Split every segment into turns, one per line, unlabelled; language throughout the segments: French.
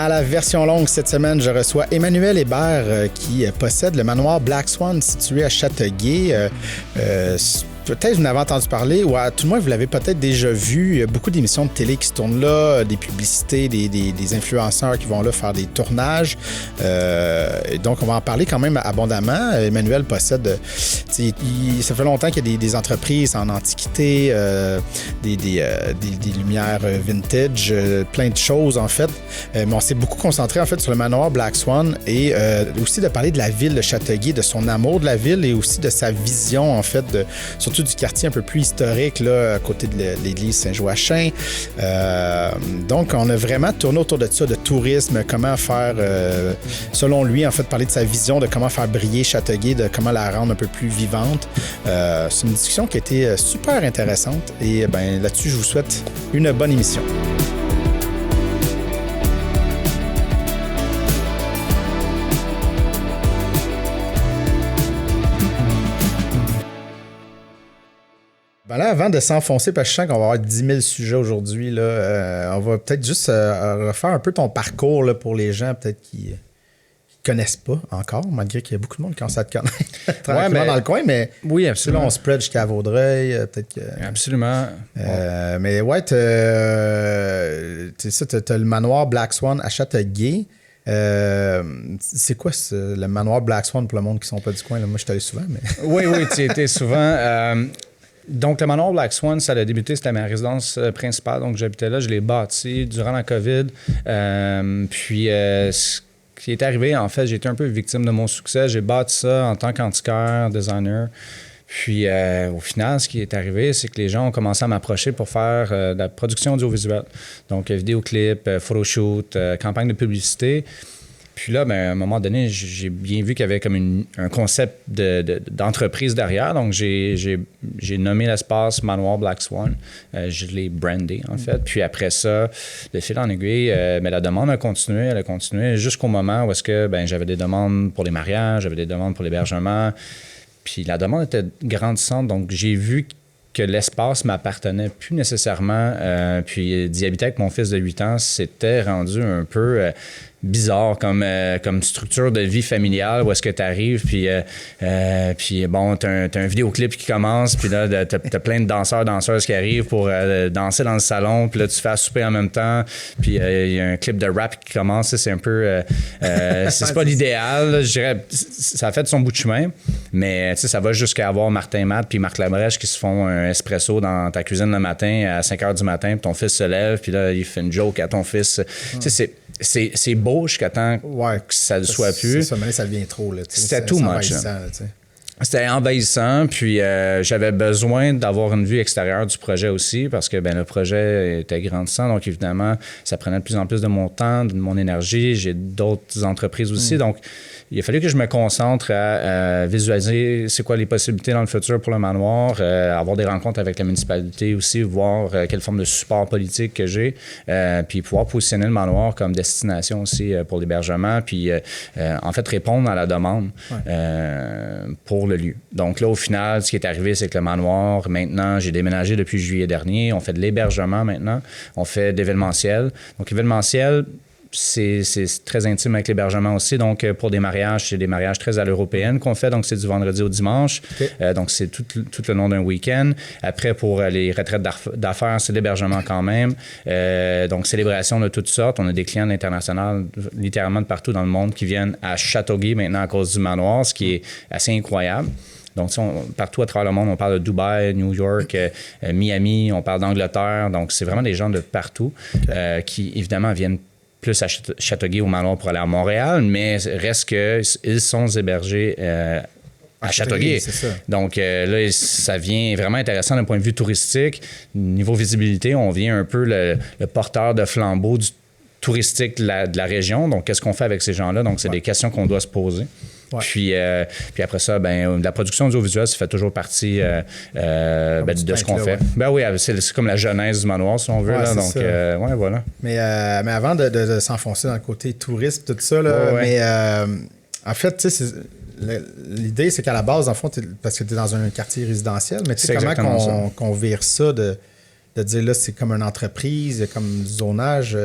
À la version longue cette semaine, je reçois Emmanuel Hébert qui possède le manoir Black Swan situé à Châteauguay. Peut-être vous en avez entendu parler, ou à tout le moins vous l'avez peut-être déjà vu. Il y a beaucoup d'émissions de télé qui se tournent là, des publicités, des influenceurs qui vont là faire des tournages. Donc on va en parler quand même abondamment. Emmanuel possède, ça fait longtemps qu'il y a des entreprises en antiquité, des lumières vintage, plein de choses en fait. Mais on s'est beaucoup concentré en fait sur le manoir Black Swan et aussi de parler de la ville de Châteauguay, de son amour de la ville et aussi de sa vision en fait surtout du quartier un peu plus historique, là, à côté de l'église Saint-Joachim. Donc, on a vraiment tourné autour de ça, de tourisme, comment faire, selon lui, en fait, parler de sa vision, de comment faire briller Châteauguay, de comment la rendre un peu plus vivante. C'est une discussion qui a été super intéressante et là-dessus, je vous souhaite une bonne émission. Là, avant de s'enfoncer, parce que je sens qu'on va avoir 10 000 sujets aujourd'hui, là, on va peut-être juste refaire un peu ton parcours là, pour les gens peut-être qui ne connaissent pas encore, malgré qu'il y a beaucoup de monde qui commence à te connaître tranquillement dans le coin, mais
oui, absolument.
Là, on spread jusqu'à Vaudreuil, peut-être que...
Absolument.
Mais ouais, tu as le manoir Black Swan à Châteauguay. C'est quoi le manoir Black Swan pour le monde qui ne sont pas du coin? Là? Moi, je suis allé souvent, mais...
Oui, tu y étais souvent. Donc, le manoir Black Swan, ça a débuté, c'était ma résidence principale. Donc, j'habitais là, je l'ai bâti durant la COVID. Ce qui est arrivé, en fait, j'ai été un peu victime de mon succès. J'ai bâti ça en tant qu'antiquaire, designer. Puis, au final, ce qui est arrivé, c'est que les gens ont commencé à m'approcher pour faire de la production audiovisuelle. Donc, vidéoclips, photoshoot, campagne de publicité. Puis là, à un moment donné, j'ai bien vu qu'il y avait comme un concept d'entreprise derrière. Donc, j'ai nommé l'espace Manoir Black Swan. Je l'ai brandé, en fait. Puis après ça, de fil en aiguille, la demande a continué. Elle a continué jusqu'au moment où est-ce que j'avais des demandes pour les mariages, j'avais des demandes pour l'hébergement. Puis la demande était grandissante. Donc, j'ai vu que l'espace m'appartenait plus nécessairement. Puis d'y habiter avec mon fils de 8 ans, c'était rendu un peu... bizarre comme structure de vie familiale où est-ce que tu arrives puis t'as un vidéoclip qui commence puis là t'as plein de danseuses qui arrivent pour danser dans le salon puis là tu fais à souper en même temps puis il y a un clip de rap qui commence, c'est un peu c'est pas l'idéal, je dirais, ça a fait son bout de chemin, mais ça va jusqu'à avoir Martin Matt puis Marc Labrèche qui se font un espresso dans ta cuisine le matin à 5h du matin puis ton fils se lève puis là il fait une joke à ton fils. C'est beau jusqu'à temps que ça ne soit plus.
Ça devient trop. Là,
c'était too much. C'était envahissant, puis j'avais besoin d'avoir une vue extérieure du projet aussi parce que le projet était grandissant. Donc, évidemment, ça prenait de plus en plus de mon temps, de mon énergie. J'ai d'autres entreprises aussi. Donc, il a fallu que je me concentre à visualiser c'est quoi les possibilités dans le futur pour le manoir, avoir des rencontres avec la municipalité aussi, voir quelle forme de support politique que j'ai, puis pouvoir positionner le manoir comme destination aussi pour l'hébergement, puis en fait répondre à la demande pour le lieu. Donc là, au final, ce qui est arrivé, c'est que le manoir, maintenant, j'ai déménagé depuis juillet dernier, on fait de l'hébergement maintenant, on fait d'événementiel. Donc événementiel, c'est très intime avec l'hébergement aussi. Donc, pour des mariages, c'est des mariages très à l'européenne qu'on fait. Donc, c'est du vendredi au dimanche. Okay. Donc, c'est tout le long d'un week-end. Après, pour les retraites d'affaires, c'est l'hébergement quand même. Donc, célébration de toutes sortes. On a des clients internationaux, littéralement de partout dans le monde, qui viennent à Châteauguay maintenant à cause du manoir, ce qui est assez incroyable. Donc, partout à travers le monde, on parle de Dubaï, New York, Miami, on parle d'Angleterre. Donc, c'est vraiment des gens de partout qui, évidemment, viennent plus à Châteauguay au manoir pour aller à Montréal, mais reste qu'ils sont hébergés à Châteauguay.
C'est ça.
Donc là, ça vient vraiment intéressant d'un point de vue touristique. Niveau visibilité, on vient un peu le porteur de flambeau du touristique de la région. Donc, qu'est-ce qu'on fait avec ces gens-là? Donc, c'est des questions qu'on doit se poser. Ouais. Puis après ça, la production audiovisuelle, ça fait toujours partie de ce qu'on fait. Oui, c'est comme la genèse du manoir, si on veut. Là, donc, voilà.
Mais avant de s'enfoncer dans le côté tourisme, tout ça, là, en fait, tu sais, l'idée, c'est qu'à la base, en fond, parce que tu es dans un quartier résidentiel, mais tu sais comment qu'on vire ça de de dire là, c'est comme une entreprise, comme du zonage?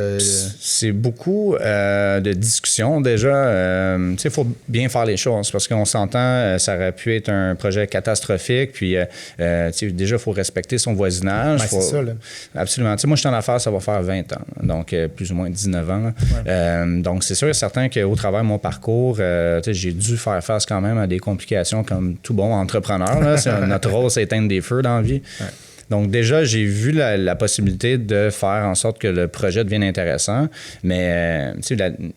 C'est beaucoup de discussions déjà. Il faut bien faire les choses parce qu'on s'entend, ça aurait pu être un projet catastrophique. Puis déjà, il faut respecter son voisinage.
C'est ça, là.
Absolument. Moi, je suis en affaires, ça va faire 20 ans, donc plus ou moins 19 ans. Ouais. Donc, c'est sûr et certain qu'au travers de mon parcours, j'ai dû faire face quand même à des complications comme tout bon entrepreneur. Là. Notre rôle, c'est éteindre des feux dans la vie. Ouais. Donc déjà, j'ai vu la possibilité de faire en sorte que le projet devienne intéressant, mais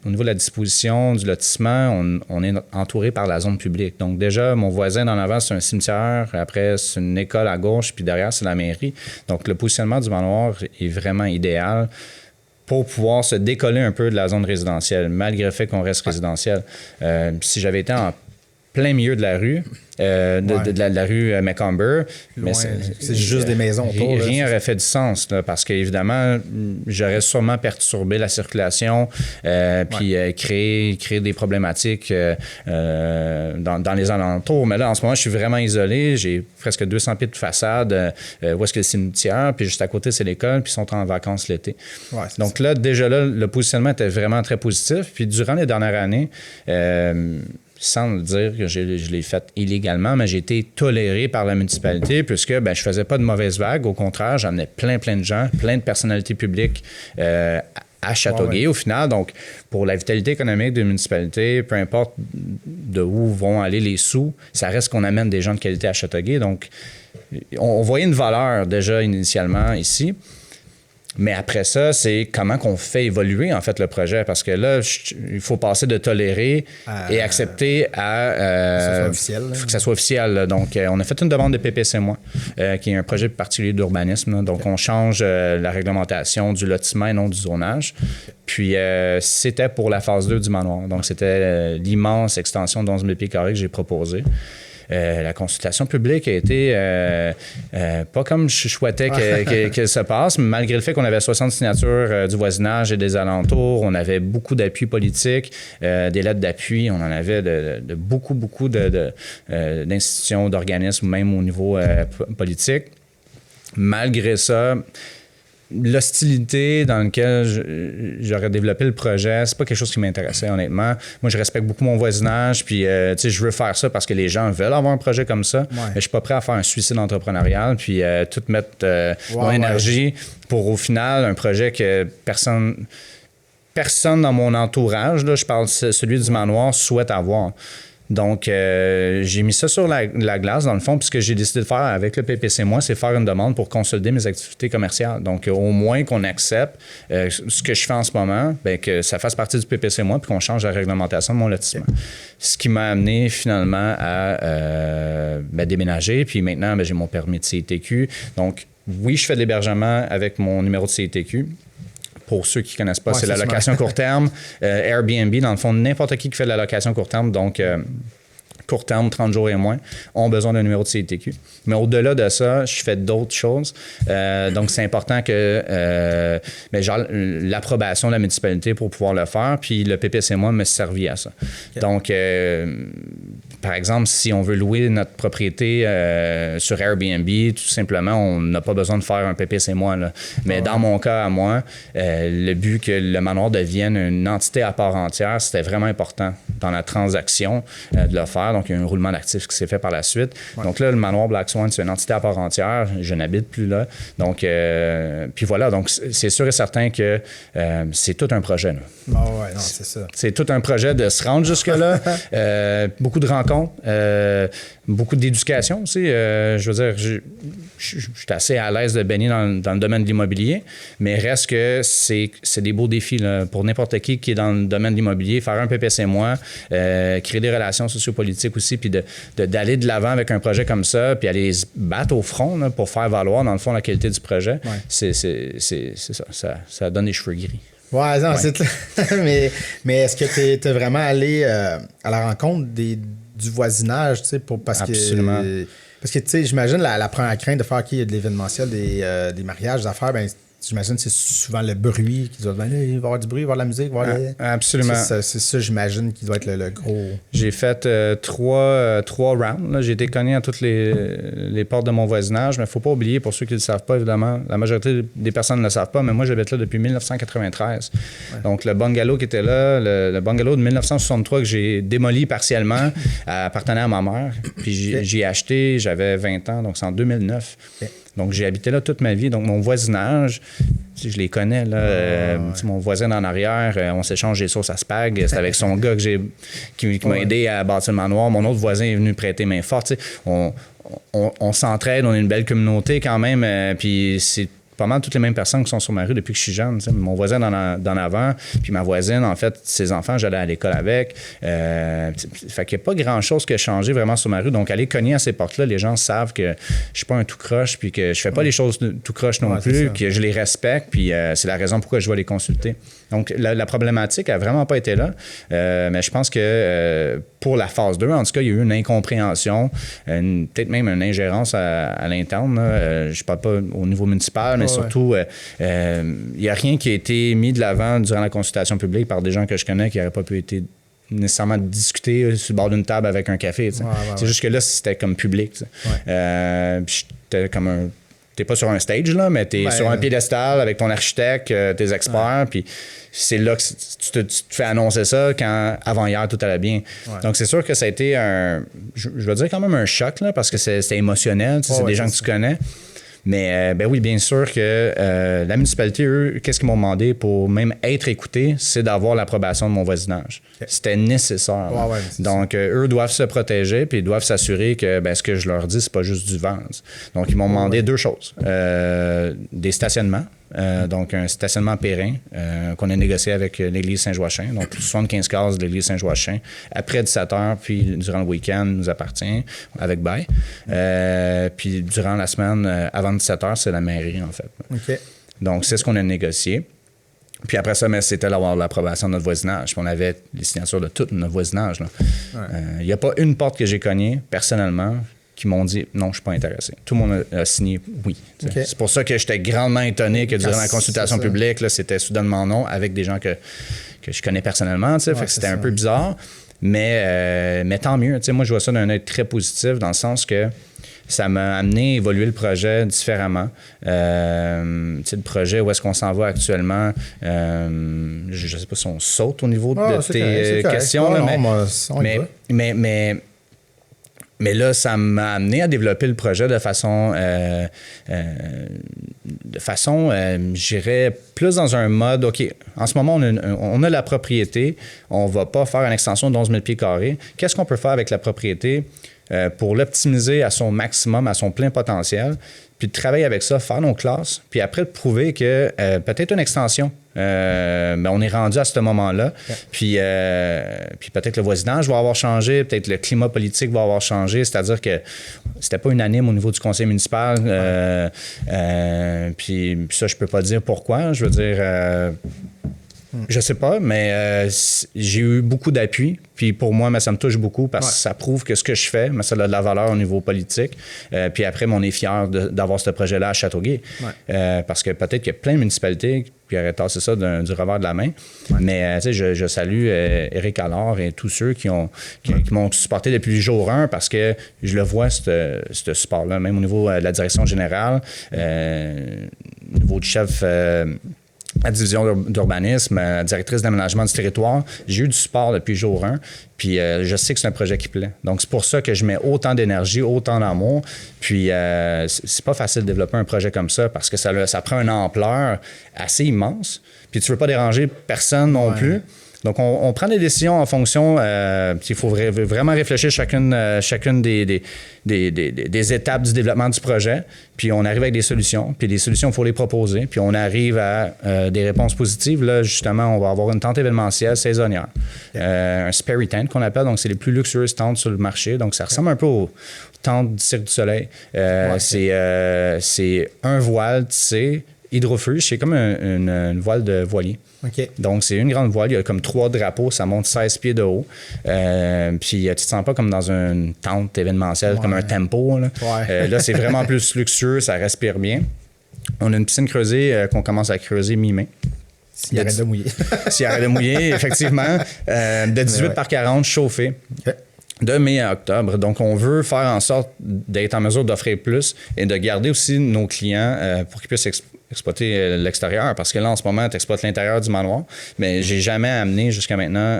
au niveau de la disposition du lotissement, on est entouré par la zone publique. Donc déjà, mon voisin d'en avant, c'est un cimetière, après c'est une école à gauche, puis derrière, c'est la mairie. Donc le positionnement du manoir est vraiment idéal pour pouvoir se décoller un peu de la zone résidentielle, malgré le fait qu'on reste résidentiel. Si j'avais été en plein milieu de la rue, de la rue Macomber.
Mais c'est juste des maisons autour.
Rien n'aurait fait du sens, là, parce qu'évidemment, j'aurais sûrement perturbé la circulation, puis créé des problématiques dans les alentours. Mais là, en ce moment, je suis vraiment isolé. J'ai presque 200 pieds de façade où est-ce que le cimetière, puis juste à côté, c'est l'école, puis ils sont en vacances l'été. Ouais, donc là, déjà là, le positionnement était vraiment très positif. Puis durant les dernières années, sans le dire que je l'ai fait illégalement, mais j'ai été toléré par la municipalité puisque je faisais pas de mauvaise vague. Au contraire, j'amenais plein de gens, plein de personnalités publiques à Châteauguay au final. Donc, pour la vitalité économique de la municipalité, peu importe de où vont aller les sous, ça reste qu'on amène des gens de qualité à Châteauguay. Donc, on voyait une valeur déjà initialement ici. Mais après ça, c'est comment qu'on fait évoluer, en fait, le projet. Parce que là, il faut passer de tolérer et accepter à...
que ça soit officiel.
Il faut que ça soit officiel. Là. Donc, on a fait une demande de PPC-moi, qui est un projet particulier d'urbanisme. Là. Donc, on change la réglementation du lotissement et non du zonage. Puis, c'était pour la phase 2 du manoir. Donc, c'était l'immense extension de 11 000 pieds carrés que j'ai proposée. La consultation publique a été pas comme je souhaitais qu'elle se passe, mais malgré le fait qu'on avait 60 signatures du voisinage et des alentours, on avait beaucoup d'appui politique, des lettres d'appui, on en avait de beaucoup d'institutions, d'organismes, même au niveau politique. Malgré ça, l'hostilité dans laquelle j'aurais développé le projet, c'est pas quelque chose qui m'intéressait, honnêtement. Moi, je respecte beaucoup mon voisinage, puis je veux faire ça parce que les gens veulent avoir un projet comme ça, mais je suis pas prêt à faire un suicide entrepreneurial, puis tout mettre mon énergie pour, au final, un projet que personne dans mon entourage, là, je parle celui du manoir, souhaite avoir. Donc, j'ai mis ça sur la glace, dans le fond, puis ce que j'ai décidé de faire avec le PPC-moi, c'est faire une demande pour consolider mes activités commerciales. Donc, au moins qu'on accepte ce que je fais en ce moment, que ça fasse partie du PPC-moi, puis qu'on change la réglementation de mon lotissement. Okay. Ce qui m'a amené finalement à déménager, puis maintenant, j'ai mon permis de CITQ. Donc, oui, je fais de l'hébergement avec mon numéro de CITQ. Pour ceux qui ne connaissent pas, c'est la location court terme. Airbnb, dans le fond, n'importe qui fait de la location court terme, donc court terme, 30 jours et moins, ont besoin d'un numéro de CITQ. Mais au-delà de ça, je fais d'autres choses. Donc, c'est important que l'approbation de la municipalité pour pouvoir le faire, puis le PPC-moi me servit à ça. Okay. Donc, par exemple, si on veut louer notre propriété sur Airbnb, tout simplement, on n'a pas besoin de faire un PPC-moi. Là. Mais dans mon cas à moi, le but que le manoir devienne une entité à part entière, c'était vraiment important dans la transaction de le faire. Donc, il y a un roulement d'actifs qui s'est fait par la suite. Ouais. Donc là, le manoir Black Swan, c'est une entité à part entière. Je n'habite plus là. Donc, puis voilà. Donc, c'est sûr et certain que c'est tout un projet. Là.
Oh ouais, non, c'est ça.
C'est tout un projet de se rendre jusque-là. Beaucoup de rencontres. Beaucoup d'éducation aussi. Je veux dire, je suis assez à l'aise de baigner dans le domaine de l'immobilier, mais reste que c'est des beaux défis là, pour n'importe qui est dans le domaine de l'immobilier. Faire un PPC-moi, créer des relations sociopolitiques aussi, puis d'aller de l'avant avec un projet comme ça, puis aller se battre au front là, pour faire valoir, dans le fond, la qualité du projet. Ouais. C'est ça. Ça donne des cheveux gris.
Ouais, non, c'est mais est-ce que tu es vraiment allé à la rencontre du voisinage, tu sais,
Absolument.
Parce que, tu sais, j'imagine la première crainte de faire qu'il y a de l'événementiel, des mariages, des affaires, ben J'imagine que c'est souvent le bruit qui doit venir. Il va y avoir du bruit, il va y avoir de la musique, il va y avoir
Absolument.
C'est ça, j'imagine, qui doit être le gros.
J'ai fait trois rounds. Là. J'ai été cogné à toutes les portes de mon voisinage, mais il ne faut pas oublier, pour ceux qui ne le savent pas, évidemment, la majorité des personnes ne le savent pas, mais moi, j'habite là depuis 1993. Ouais. Donc, le bungalow qui était là, le bungalow de 1963 que j'ai démoli partiellement, appartenait à ma mère. Puis j'ai acheté, j'avais 20 ans, donc c'est en 2009. Okay. Donc, j'ai habité là toute ma vie. Donc, mon voisinage, je les connais. Là, mon voisin en arrière, on s'échange des sauces à spag. C'est avec son gars qui m'a aidé à bâtir le manoir. Mon autre voisin est venu prêter main forte. On s'entraide, on est une belle communauté quand même. Puis c'est pas mal toutes les mêmes personnes qui sont sur ma rue depuis que je suis jeune. T'sais. Mon voisin d'en avant, puis ma voisine, en fait, ses enfants, j'allais à l'école avec. Fait qu'il n'y a pas grand-chose qui a changé vraiment sur ma rue. Donc, aller cogner à ces portes-là, les gens savent que je suis pas un tout croche, puis que je fais pas les choses tout croche non plus, que je les respecte, puis c'est la raison pourquoi je vais les consulter. Donc, la problématique n'a vraiment pas été là, mais je pense que pour la phase 2, en tout cas, il y a eu une incompréhension, peut-être même une ingérence à l'interne. Je ne parle pas au niveau municipal, mais surtout, il n'y a rien qui a été mis de l'avant durant la consultation publique par des gens que je connais qui n'auraient pas pu être nécessairement discuter sur le bord d'une table avec un café. C'est juste que là, c'était comme public. J'étais comme t'es pas sur un stage, là, mais t'es sur un piédestal avec ton architecte, tes experts, puis c'est là que tu te fais annoncer ça quand avant hier tout allait bien. Donc c'est sûr que ça a été je veux dire quand même un choc, là, parce que c'était émotionnel, c'est des gens que tu connais. Mais oui, bien sûr que la municipalité, eux, qu'est-ce qu'ils m'ont demandé pour même être écoutés, c'est d'avoir l'approbation de mon voisinage. Okay. C'était nécessaire. Donc, eux doivent se protéger puis ils doivent s'assurer que ce que je leur dis, c'est pas juste du vent. Donc, ils m'ont demandé deux choses. Des stationnements. Donc, un stationnement périn qu'on a négocié avec l'Église Saint-Joachim. Donc, 75 cases de l'Église Saint-Joachim. Après 17 heures, puis durant le week-end, nous appartient avec bail. Puis durant la semaine, avant 17 heures, c'est la mairie, en fait.
Okay.
Donc, c'est ce qu'on a négocié. Puis après ça, c'était d'avoir l'approbation de notre voisinage. Puis on avait les signatures de tout notre voisinage. Il n'y a pas une porte que j'ai cognée, personnellement, qui m'ont dit « Non, je ne suis pas intéressé ». Tout le monde a signé « Oui okay. ». C'est pour ça que j'étais grandement étonné que durant la consultation publique, là, c'était soudainement non avec des gens que je connais personnellement. Fait que c'était un peu bizarre, mais tant mieux. Moi, je vois ça d'un œil très positif dans le sens que ça m'a amené à évoluer le projet différemment. Le projet, où est-ce qu'on s'en va actuellement? Je ne sais pas si on saute au niveau de tes questions. Mais là, ça m'a amené à développer le projet de façon, je dirais, plus dans un mode, OK, en ce moment, on a la propriété, on ne va pas faire une extension de 11 000 pieds carrés. Qu'est-ce qu'on peut faire avec la propriété pour l'optimiser à son maximum, à son plein potentiel, puis de travailler avec ça, faire nos classes, puis après de prouver que peut-être une extension, on est rendu à ce moment-là, puis peut-être le voisinage va avoir changé, peut-être le climat politique va avoir changé, c'est-à-dire que c'était pas unanime au niveau du conseil municipal, puis ça, je peux pas dire pourquoi, je veux dire... Je sais pas, mais j'ai eu beaucoup d'appui. Puis pour moi, ça me touche beaucoup parce que ça prouve que ce que je fais, ça a de la valeur au niveau politique. Puis après, on est fiers d'avoir ce projet-là à Châteauguay. Parce que peut-être qu'il y a plein de municipalités qui auraient tassé ça du revers de la main. Mais je salue Éric Allard et tous ceux qui m'ont supporté depuis le jour 1 parce que je le vois, ce support-là, même au niveau de la direction générale, au niveau du chef... la division d'urbanisme, la directrice d'aménagement du territoire. J'ai eu du support depuis jour 1, puis je sais que c'est un projet qui plaît. Donc, c'est pour ça que je mets autant d'énergie, autant d'amour. Puis, c'est pas facile de développer un projet comme ça parce que ça prend une ampleur assez immense. Puis, tu veux pas déranger personne non plus. Donc, on prend des décisions en fonction... il faut vraiment réfléchir chacune des étapes du développement du projet. Puis, on arrive avec des solutions. Puis, les solutions, il faut les proposer. Puis, on arrive à des réponses positives. Là, justement, on va avoir une tente événementielle saisonnière. Un Sperry Tent qu'on appelle. Donc, c'est les plus luxueuses tentes sur le marché. Donc, ça ressemble un peu aux tentes du Cirque du Soleil. C'est un voile tissé, hydrofuge. C'est comme une voile de voilier.
Okay.
Donc, c'est une grande voile. Il y a comme 3 drapeaux. Ça monte 16 pieds de haut. Puis, tu te sens pas comme dans une tente événementielle, comme un tempo. Là, là c'est vraiment plus luxueux. Ça respire bien. On a une piscine creusée qu'on commence à creuser mi-mai.
S'il arrête de mouiller.
S'il arrête de mouiller, effectivement. De 18 par 40, chauffé. Okay. De mai à octobre. Donc, on veut faire en sorte d'être en mesure d'offrir plus et de garder aussi nos clients pour qu'ils puissent exploiter l'extérieur. Parce que là, en ce moment, tu exploites l'intérieur du manoir, mais j'ai jamais amené jusqu'à maintenant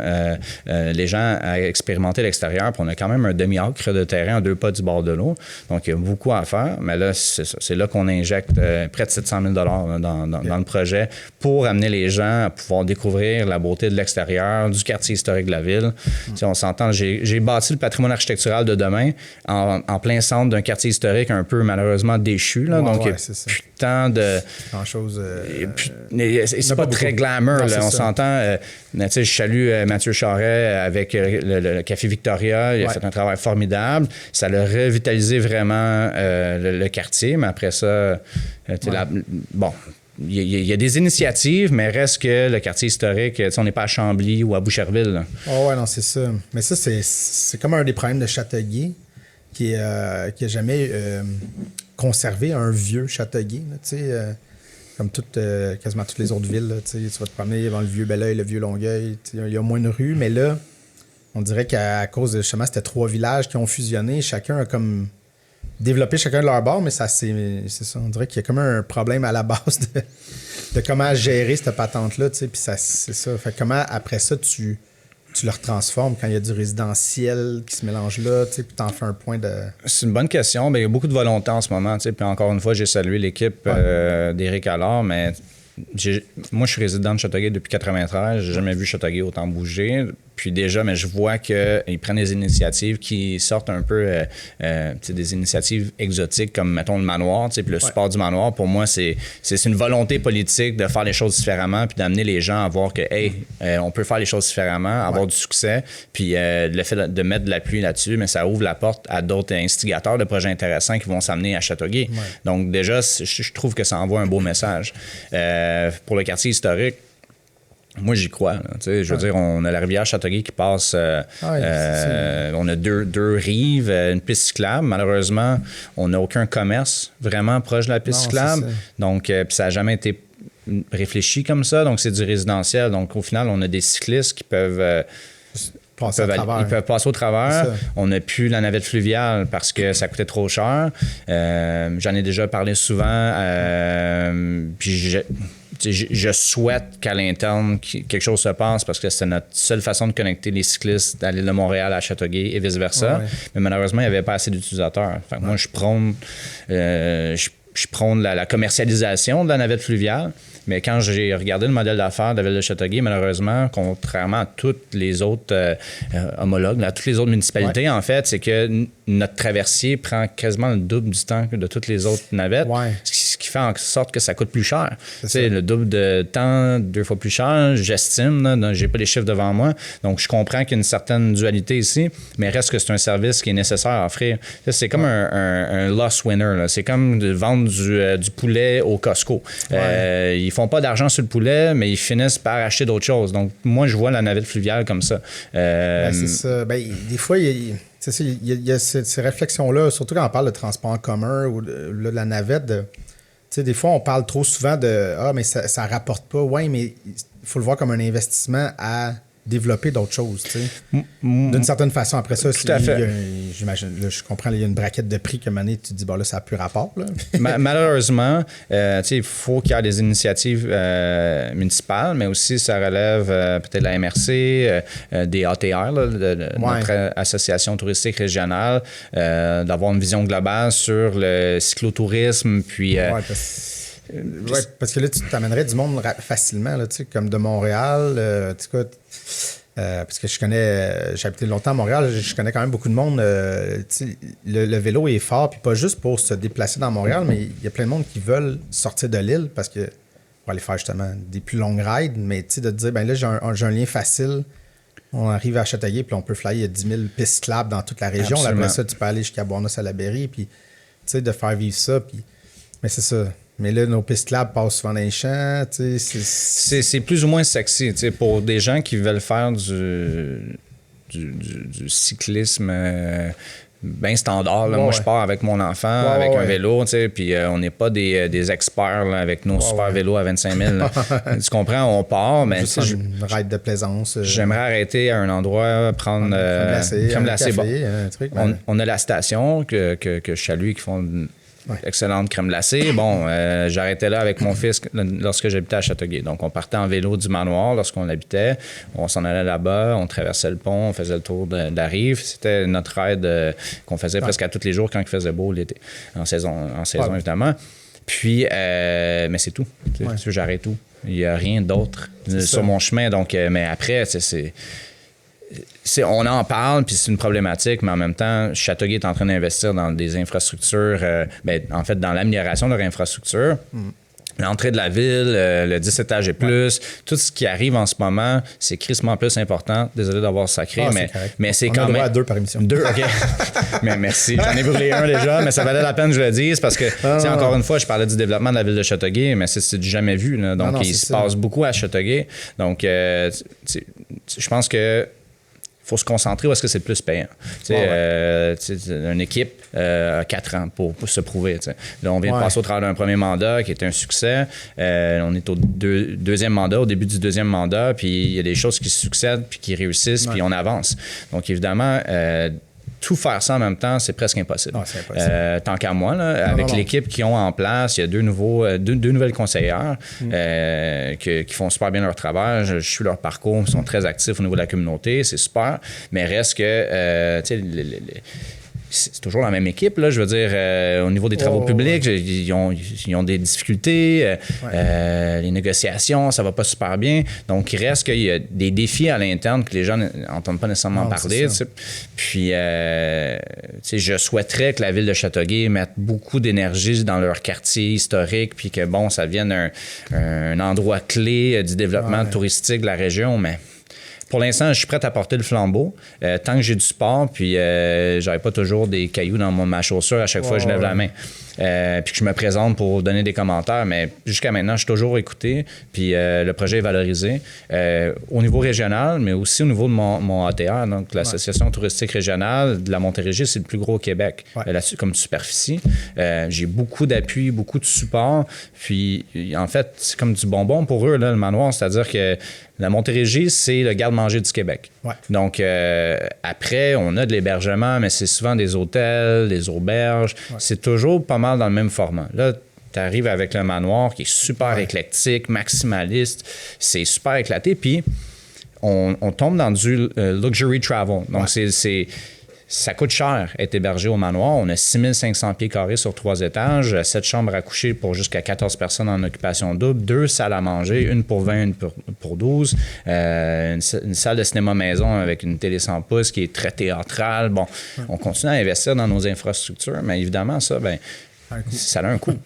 les gens à expérimenter l'extérieur. Puis on a quand même un demi-acre de terrain à 2 pas du bord de l'eau. Donc, il y a beaucoup à faire. Mais là, c'est là qu'on injecte près de 700 000 $ dans le projet pour amener les gens à pouvoir découvrir la beauté de l'extérieur, du quartier historique de la ville. Si on s'entend, j'ai bâti le patrimoine architectural de demain en plein centre d'un quartier historique un peu malheureusement déchu. Là. Donc, tant de...
Grand-chose...
c'est pas très glamour, là, on s'entend. Je salue Mathieu Charret avec le Café Victoria. Il a fait un travail formidable. Ça l'a revitalisé vraiment le quartier, mais après ça, bon... Il y a des initiatives, mais reste que le quartier historique, on n'est pas à Chambly ou à Boucherville.
Oh ouais, non, c'est ça. Mais ça, c'est comme un des problèmes de Châteauguay qui n'a jamais conservé un vieux Châteauguay. Comme quasiment toutes les autres villes. Là, tu vas te promener devant le vieux Belleuil, le vieux Longueuil. Il y a moins de rues, mais là, on dirait qu'à cause de justement, c'était 3 villages qui ont fusionné. Chacun a comme... développer chacun de leur bord, mais c'est ça. On dirait qu'il y a comme un problème à la base de comment gérer cette patente-là, tu sais, puis c'est ça. Fait comment, après ça, tu le retransformes quand il y a du résidentiel qui se mélange là, tu sais, puis t'en fais un point de...
C'est une bonne question. Bien, il y a beaucoup de volonté en ce moment, tu sais, puis encore une fois, j'ai salué l'équipe d'Éric Allard, mais... Moi, je suis résident de Châteauguay depuis 1993. J'ai jamais vu Châteauguay autant bouger. Puis déjà, mais je vois qu'ils prennent des initiatives qui sortent un peu des initiatives exotiques comme, mettons, le manoir, puis le support du manoir. Pour moi, c'est une volonté politique de faire les choses différemment puis d'amener les gens à voir que, on peut faire les choses différemment, avoir du succès. Puis le fait de mettre de l'appui là-dessus, mais ça ouvre la porte à d'autres instigateurs de projets intéressants qui vont s'amener à Châteauguay. Ouais. Donc déjà, je trouve que ça envoie un beau message. Pour le quartier historique, moi, j'y crois. Je veux dire, on a la rivière Châteauguay qui passe. On a deux rives, une piste cyclable. Malheureusement, on n'a aucun commerce vraiment proche de la piste cyclable. Donc, ça n'a jamais été réfléchi comme ça. Donc, c'est du résidentiel. Donc, au final, on a des cyclistes qui peuvent... Ils peuvent passer au travers. On n'a plus la navette fluviale parce que ça coûtait trop cher. J'en ai déjà parlé souvent. Puis je souhaite qu'à l'interne, quelque chose se passe parce que c'est notre seule façon de connecter les cyclistes à l'île de Montréal, à Châteauguay et vice-versa. Ouais. Mais malheureusement, il n'y avait pas assez d'utilisateurs. Fait que moi, je prône la commercialisation de la navette fluviale. Mais quand j'ai regardé le modèle d'affaires de la ville de Châteauguay, malheureusement, contrairement à toutes les autres homologues, à toutes les autres municipalités, en fait, c'est que notre traversier prend quasiment le double du temps que de toutes les autres navettes. Ouais. Ce qui fait en sorte que ça coûte plus cher. Le double de temps, 2 fois plus cher, j'estime. J'ai pas les chiffres devant moi. Donc, je comprends qu'il y a une certaine dualité ici, mais reste que c'est un service qui est nécessaire à offrir. C'est comme un loss winner. Là. C'est comme de vendre du poulet au Costco. Ouais. Ils font pas d'argent sur le poulet, mais ils finissent par acheter d'autres choses. Donc, moi, je vois la navette fluviale comme ça.
C'est ça. Des fois, il y a ces réflexions-là, surtout quand on parle de transport en commun ou de la navette. Des fois, on parle trop souvent de « Ah, mais ça rapporte pas. » Oui, mais il faut le voir comme un investissement à développer d'autres choses, d'une certaine façon. Après ça,
tout à fait.
J'imagine, là, je comprends, il y a une braquette de prix que année, tu te dis, bon là, ça n'a plus rapport. Là.
Malheureusement, il faut qu'il y ait des initiatives municipales, mais aussi ça relève peut-être la MRC, des ATR, là, notre association touristique régionale, d'avoir une vision globale sur le cyclotourisme, puis...
parce que là, tu t'amènerais du monde facilement, là, comme de Montréal. Parce que j'ai habité longtemps à Montréal, je connais quand même beaucoup de monde. Le vélo est fort, puis pas juste pour se déplacer dans Montréal, mais il y a plein de monde qui veulent sortir de l'île parce que pour aller faire justement des plus longues rides, mais de te dire, ben là, j'ai un lien facile. On arrive à Châteauguay, puis on peut flyer, il y a 10 000 pistes cyclables dans toute la région. Là, après ça, tu peux aller jusqu'à Bournos-à-la-Berry, puis de faire vivre ça. Puis... Mais c'est ça. Mais là, nos pistes cyclables passent souvent dans les champs.
C'est plus ou moins sexy. Pour des gens qui veulent faire du cyclisme bien standard. Là. Moi, je pars avec mon enfant, avec un vélo, tu sais, puis on n'est pas des experts là, avec nos super vélos à 25 000. Tu comprends? On part, mais...
Juste une ride de plaisance.
J'aimerais arrêter à un endroit, prendre crème glacée.
Un truc,
on a la station que je salue, qui font une excellente crème glacée. Bon, j'arrêtais là avec mon fils lorsque j'habitais à Châteauguay. Donc, on partait en vélo du manoir lorsqu'on habitait. On s'en allait là-bas, on traversait le pont, on faisait le tour de la rive. C'était notre ride qu'on faisait presque à tous les jours quand il faisait beau l'été, en saison évidemment. Puis, mais c'est tout. J'arrête tout. Il n'y a rien d'autre sur mon chemin. Donc, mais après, on en parle, puis c'est une problématique, mais en même temps, Châteauguay est en train d'investir dans des infrastructures, en fait, dans l'amélioration de leur infrastructure. L'entrée de la ville, le 10 étages et plus, tout ce qui arrive en ce moment, c'est crissement plus important. Désolé d'avoir sacré, mais c'est quand même...
On a droit à 2 par émission.
2, OK. Mais merci. J'en ai brûlé un déjà, mais ça valait la peine que je le dise parce que, encore une fois, je parlais du développement de la ville de Châteauguay, mais c'est du jamais vu. Là. Donc, il se passe beaucoup à Châteauguay. Donc, je pense que faut se concentrer où est-ce que c'est le plus payant. Une équipe a 4 ans pour se prouver. T'sais. Là, on vient de passer au travers d'un premier mandat qui était un succès. On est au deuxième mandat, au début du deuxième mandat, puis il y a des choses qui succèdent, puis qui réussissent, puis on avance. Donc, évidemment, tout faire ça en même temps, c'est presque impossible.
C'est impossible.
Tant qu'à moi, là, avec l'équipe qu'ils ont en place, il y a deux nouvelles conseillères qui font super bien leur travail. Je suis leur parcours, ils sont très actifs au niveau de la communauté, c'est super. Mais reste que, c'est toujours la même équipe, là, je veux dire, au niveau des travaux publics, ils ont des difficultés, les négociations, ça va pas super bien. Donc, il reste qu'il y a des défis à l'interne que les gens n'entendent pas nécessairement parler. Puis, je souhaiterais que la ville de Châteauguay mette beaucoup d'énergie dans leur quartier historique, puis que, bon, ça devienne un endroit clé du développement touristique de la région, mais... Pour l'instant, je suis prêt à porter le flambeau. Tant que j'ai du sport, puis j'aurai pas toujours des cailloux dans ma chaussure à chaque fois que je lève la main. Puis que je me présente pour donner des commentaires. Mais jusqu'à maintenant, je suis toujours écouté. Puis le projet est valorisé au niveau régional, mais aussi au niveau de mon ATR, donc l'Association touristique régionale de la Montérégie, c'est le plus gros au Québec, là-dessus, comme superficie. J'ai beaucoup d'appui, beaucoup de support. Puis en fait, c'est comme du bonbon pour eux, là, le manoir. C'est-à-dire que la Montérégie, c'est le garde-manger du Québec. Donc, après, on a de l'hébergement, mais c'est souvent des hôtels, des auberges. C'est toujours pas mal dans le même format. Là, tu arrives avec le manoir qui est super éclectique, maximaliste. C'est super éclaté. Puis, on tombe dans du luxury travel. Donc, ça coûte cher être hébergé au manoir. On a 6500 pieds carrés sur 3 étages, 7 chambres à coucher pour jusqu'à 14 personnes en occupation double, 2 salles à manger, une pour 20, une pour 12, une salle de cinéma maison avec une télé 100 pouces qui est très théâtrale. Bon, on continue à investir dans nos infrastructures, mais évidemment, ça, ça a un coût.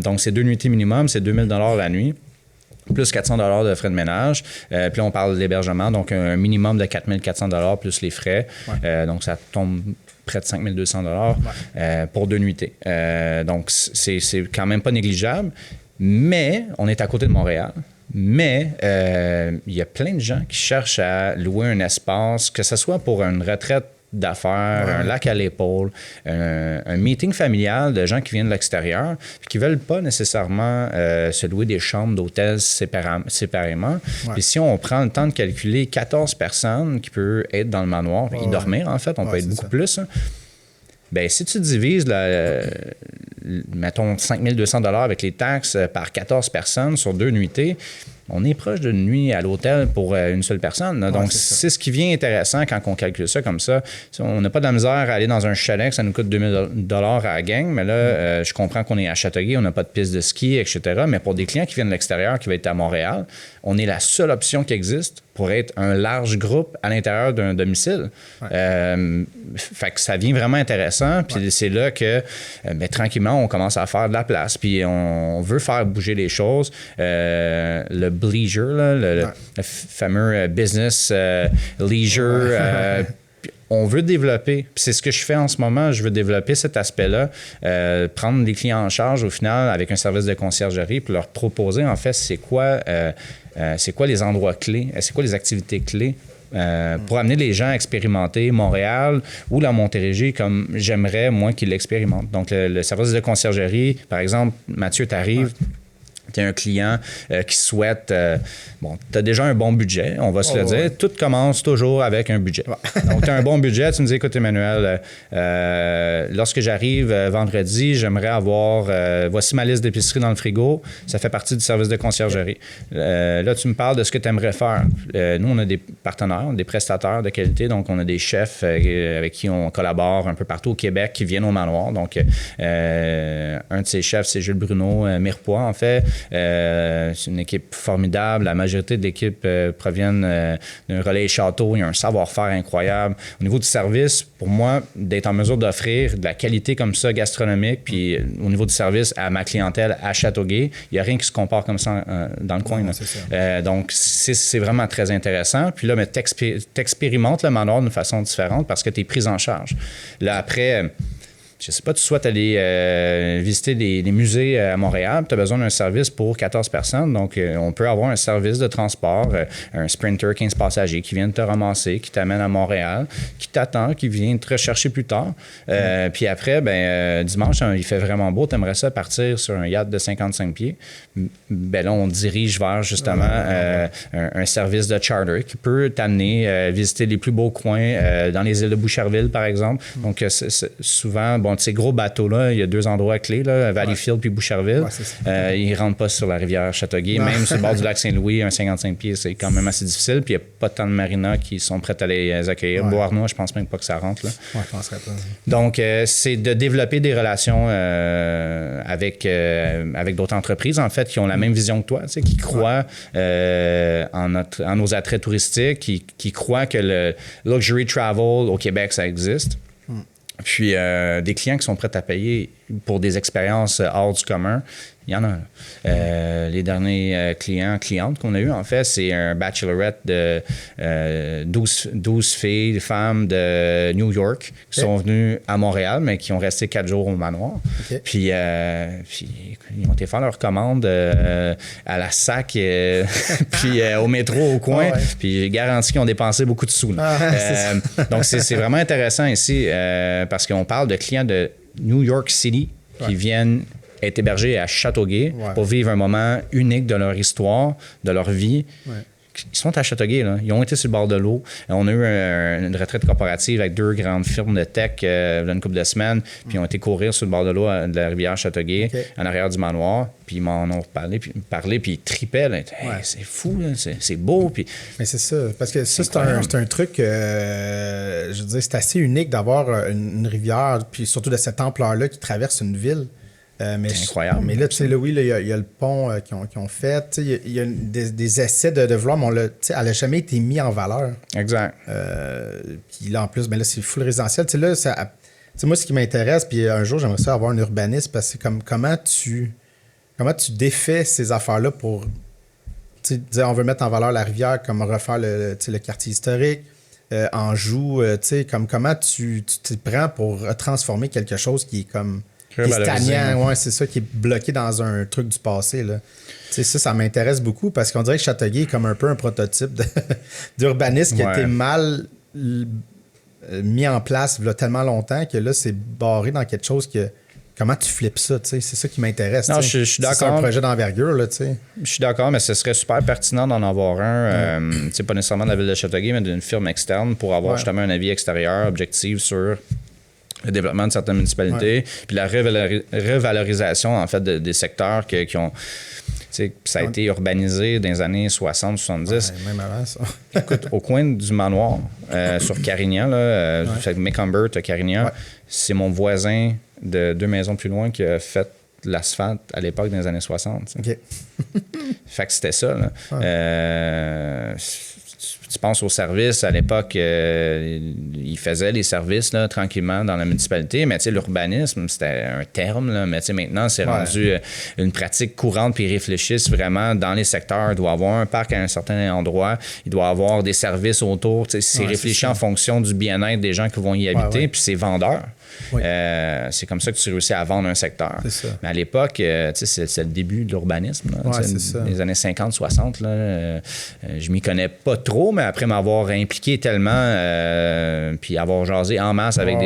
Donc, c'est 2 nuitées minimum, c'est 2000 $ la nuit. Plus 400 $ de frais de ménage. Puis là, on parle d'hébergement, donc un minimum de 4400 $ plus les frais. Donc, ça tombe près de 5200 $ pour 2 nuitées. Donc, c'est quand même pas négligeable, mais on est à côté de Montréal. Mais il y a plein de gens qui cherchent à louer un espace, que ce soit pour une retraite d'affaires, un lac à l'épaule, un meeting familial de gens qui viennent de l'extérieur et qui ne veulent pas nécessairement se louer des chambres d'hôtel séparément. Puis si on prend le temps de calculer 14 personnes qui peuvent être dans le manoir et y dormir, en fait, on peut être beaucoup plus. Bien, si tu divises, mettons, 5200 $ avec les taxes par 14 personnes sur 2 nuitées, on est proche d'une nuit à l'hôtel pour une seule personne. Donc, c'est ce qui vient intéressant quand on calcule ça comme ça. On n'a pas de la misère à aller dans un chalet, que ça nous coûte 2000 $ à la gang, mais là, je comprends qu'on est à Châteauguay, on n'a pas de piste de ski, etc. Mais pour des clients qui viennent de l'extérieur, qui vont être à Montréal, on est la seule option qui existe pour être un large groupe à l'intérieur d'un domicile. Fait que ça vient vraiment intéressant. Puis c'est là que, tranquillement, on commence à faire de la place. Puis on veut faire bouger les choses. Le bleisure, là, le fameux business leisure. On veut développer, puis c'est ce que je fais en ce moment, je veux développer cet aspect-là, prendre des clients en charge au final avec un service de conciergerie pour leur proposer en fait c'est quoi les endroits clés, c'est quoi les activités clés pour amener les gens à expérimenter Montréal ou la Montérégie comme j'aimerais, moi, qu'ils l'expérimentent. Donc, le service de conciergerie, par exemple, Mathieu, t'arrives, tu es un client qui souhaite... tu as déjà un bon budget, on va se le dire. Tout commence toujours avec un budget. Donc, tu as un bon budget. Tu me dis, écoute, Emmanuel, lorsque j'arrive vendredi, j'aimerais avoir... voici ma liste d'épicerie dans le frigo. Ça fait partie du service de conciergerie. Là, tu me parles de ce que tu aimerais faire. Nous, on a des partenaires, des prestataires de qualité. Donc, on a des chefs avec qui on collabore un peu partout au Québec qui viennent au manoir. Donc, un de ces chefs, c'est Jules Bruno Mirepoix, en fait. C'est une équipe formidable. La majorité de l'équipe proviennent d'un relais château. Il y a un savoir-faire incroyable. Au niveau du service, pour moi, d'être en mesure d'offrir de la qualité comme ça gastronomique, puis au niveau du service à ma clientèle à Châteauguay, il n'y a rien qui se compare comme ça dans le coin. Donc, c'est vraiment très intéressant. Puis là, t'expérimentes le manoir d'une façon différente parce que tu es pris en charge. Là, après... Je ne sais pas, tu souhaites aller visiter des musées à Montréal, tu as besoin d'un service pour 14 personnes. Donc, on peut avoir un service de transport, un Sprinter 15 passagers qui vient te ramasser, qui t'amène à Montréal, qui t'attend, qui vient te rechercher plus tard. Puis après, dimanche, il fait vraiment beau, tu aimerais ça partir sur un yacht de 55 pieds. Là, on dirige vers justement un service de charter qui peut t'amener visiter les plus beaux coins dans les îles de Boucherville, par exemple. Donc, souvent, ces gros bateaux-là, il y a 2 endroits clés, là, Valleyfield puis Boucherville. Ils ne rentrent pas sur la rivière Châteauguay. Même sur le bord du lac Saint-Louis, un 55 pieds, c'est quand même assez difficile. Puis il n'y a pas tant de marinas qui sont prêts à les accueillir. Beauharnois, je pense même pas que ça rentre. Là.
Je penserais pas.
Donc, c'est de développer des relations avec d'autres entreprises, en fait, qui ont la même vision que toi, qui croient en nos attraits touristiques, qui croient que le luxury travel au Québec, ça existe. Puis des clients qui sont prêts à payer pour des expériences hors du commun, il y en a. Les derniers clientes qu'on a eu, en fait, c'est un bachelorette de 12 filles, femmes de New York qui sont venues à Montréal, mais qui ont resté 4 jours au manoir. Puis ils ont été faire leur commande à la SAC, puis au métro au coin. Puis j'ai garanti qu'ils ont dépensé beaucoup de sous. Donc, c'est vraiment intéressant ici parce qu'on parle de clients de New York City qui viennent être hébergés à Châteauguay pour vivre un moment unique de leur histoire, de leur vie. Ils sont à Châteauguay, là. Ils ont été sur le bord de l'eau. On a eu une retraite corporative avec 2 grandes firmes de tech il y a une couple de semaines, puis ils ont été courir sur le bord de l'eau de la rivière Châteauguay, en arrière du manoir, puis ils m'en ont parlé, puis ils tripaient. Là. Hey, c'est fou, là. C'est beau. Puis...
Mais c'est ça, parce que ça, c'est un truc, je veux dire, c'est assez unique d'avoir une rivière, puis surtout de cette ampleur-là qui traverse une ville.
C'est incroyable.
Mais là, tu sais, là, oui, il y a le pont qu'ils ont fait. Il y a des essais de vouloir, mais elle n'a jamais été mise en valeur.
Exact.
Puis là, en plus, là, c'est full résidentiel. Tu sais, là, moi, ce qui m'intéresse, puis un jour, j'aimerais ça avoir un urbaniste, parce que c'est comment tu défais ces affaires-là pour dire on veut mettre en valeur la rivière, comme refaire le quartier historique, Anjou, comment tu te prends pour transformer quelque chose qui est comme... qui est stagnant, c'est ça, qui est bloqué dans un truc du passé. Là. Ça m'intéresse beaucoup parce qu'on dirait que Châteauguay est comme un peu un prototype d'urbanisme qui a été mal mis en place il y a tellement longtemps que là, c'est barré dans quelque chose que... Comment tu flippes ça? C'est ça qui m'intéresse.
Non, je suis d'accord.
C'est un projet d'envergure. Là,
je suis d'accord, mais ce serait super pertinent d'en avoir un. Pas nécessairement de la ville de Châteauguay, mais d'une firme externe pour avoir justement un avis extérieur, objectif sur le développement de certaines municipalités, puis la revalorisation en fait des secteurs qui ont... Ça a été urbanisé dans les années 60-70.
Même avant ça.
Écoute, au coin du manoir, sur Carignan, Macomber, tu as Carignan, c'est mon voisin de 2 maisons plus loin qui a fait l'asphalte à l'époque dans les années 60. Fait que c'était ça. Là. Tu penses aux services, à l'époque, ils faisaient les services là, tranquillement dans la municipalité, mais l'urbanisme, c'était un terme, là, mais maintenant, c'est rendu une pratique courante, puis ils réfléchissent vraiment dans les secteurs. Il doit y avoir un parc à un certain endroit, il doit y avoir des services autour. C'est réfléchi en fonction du bien-être des gens qui vont y habiter, puis c'est vendeur. C'est comme ça que tu réussis à vendre un secteur. Mais à l'époque, c'est le début de l'urbanisme. Les années 50-60, je m'y connais pas trop, mais après m'avoir impliqué tellement, puis avoir jasé en masse avec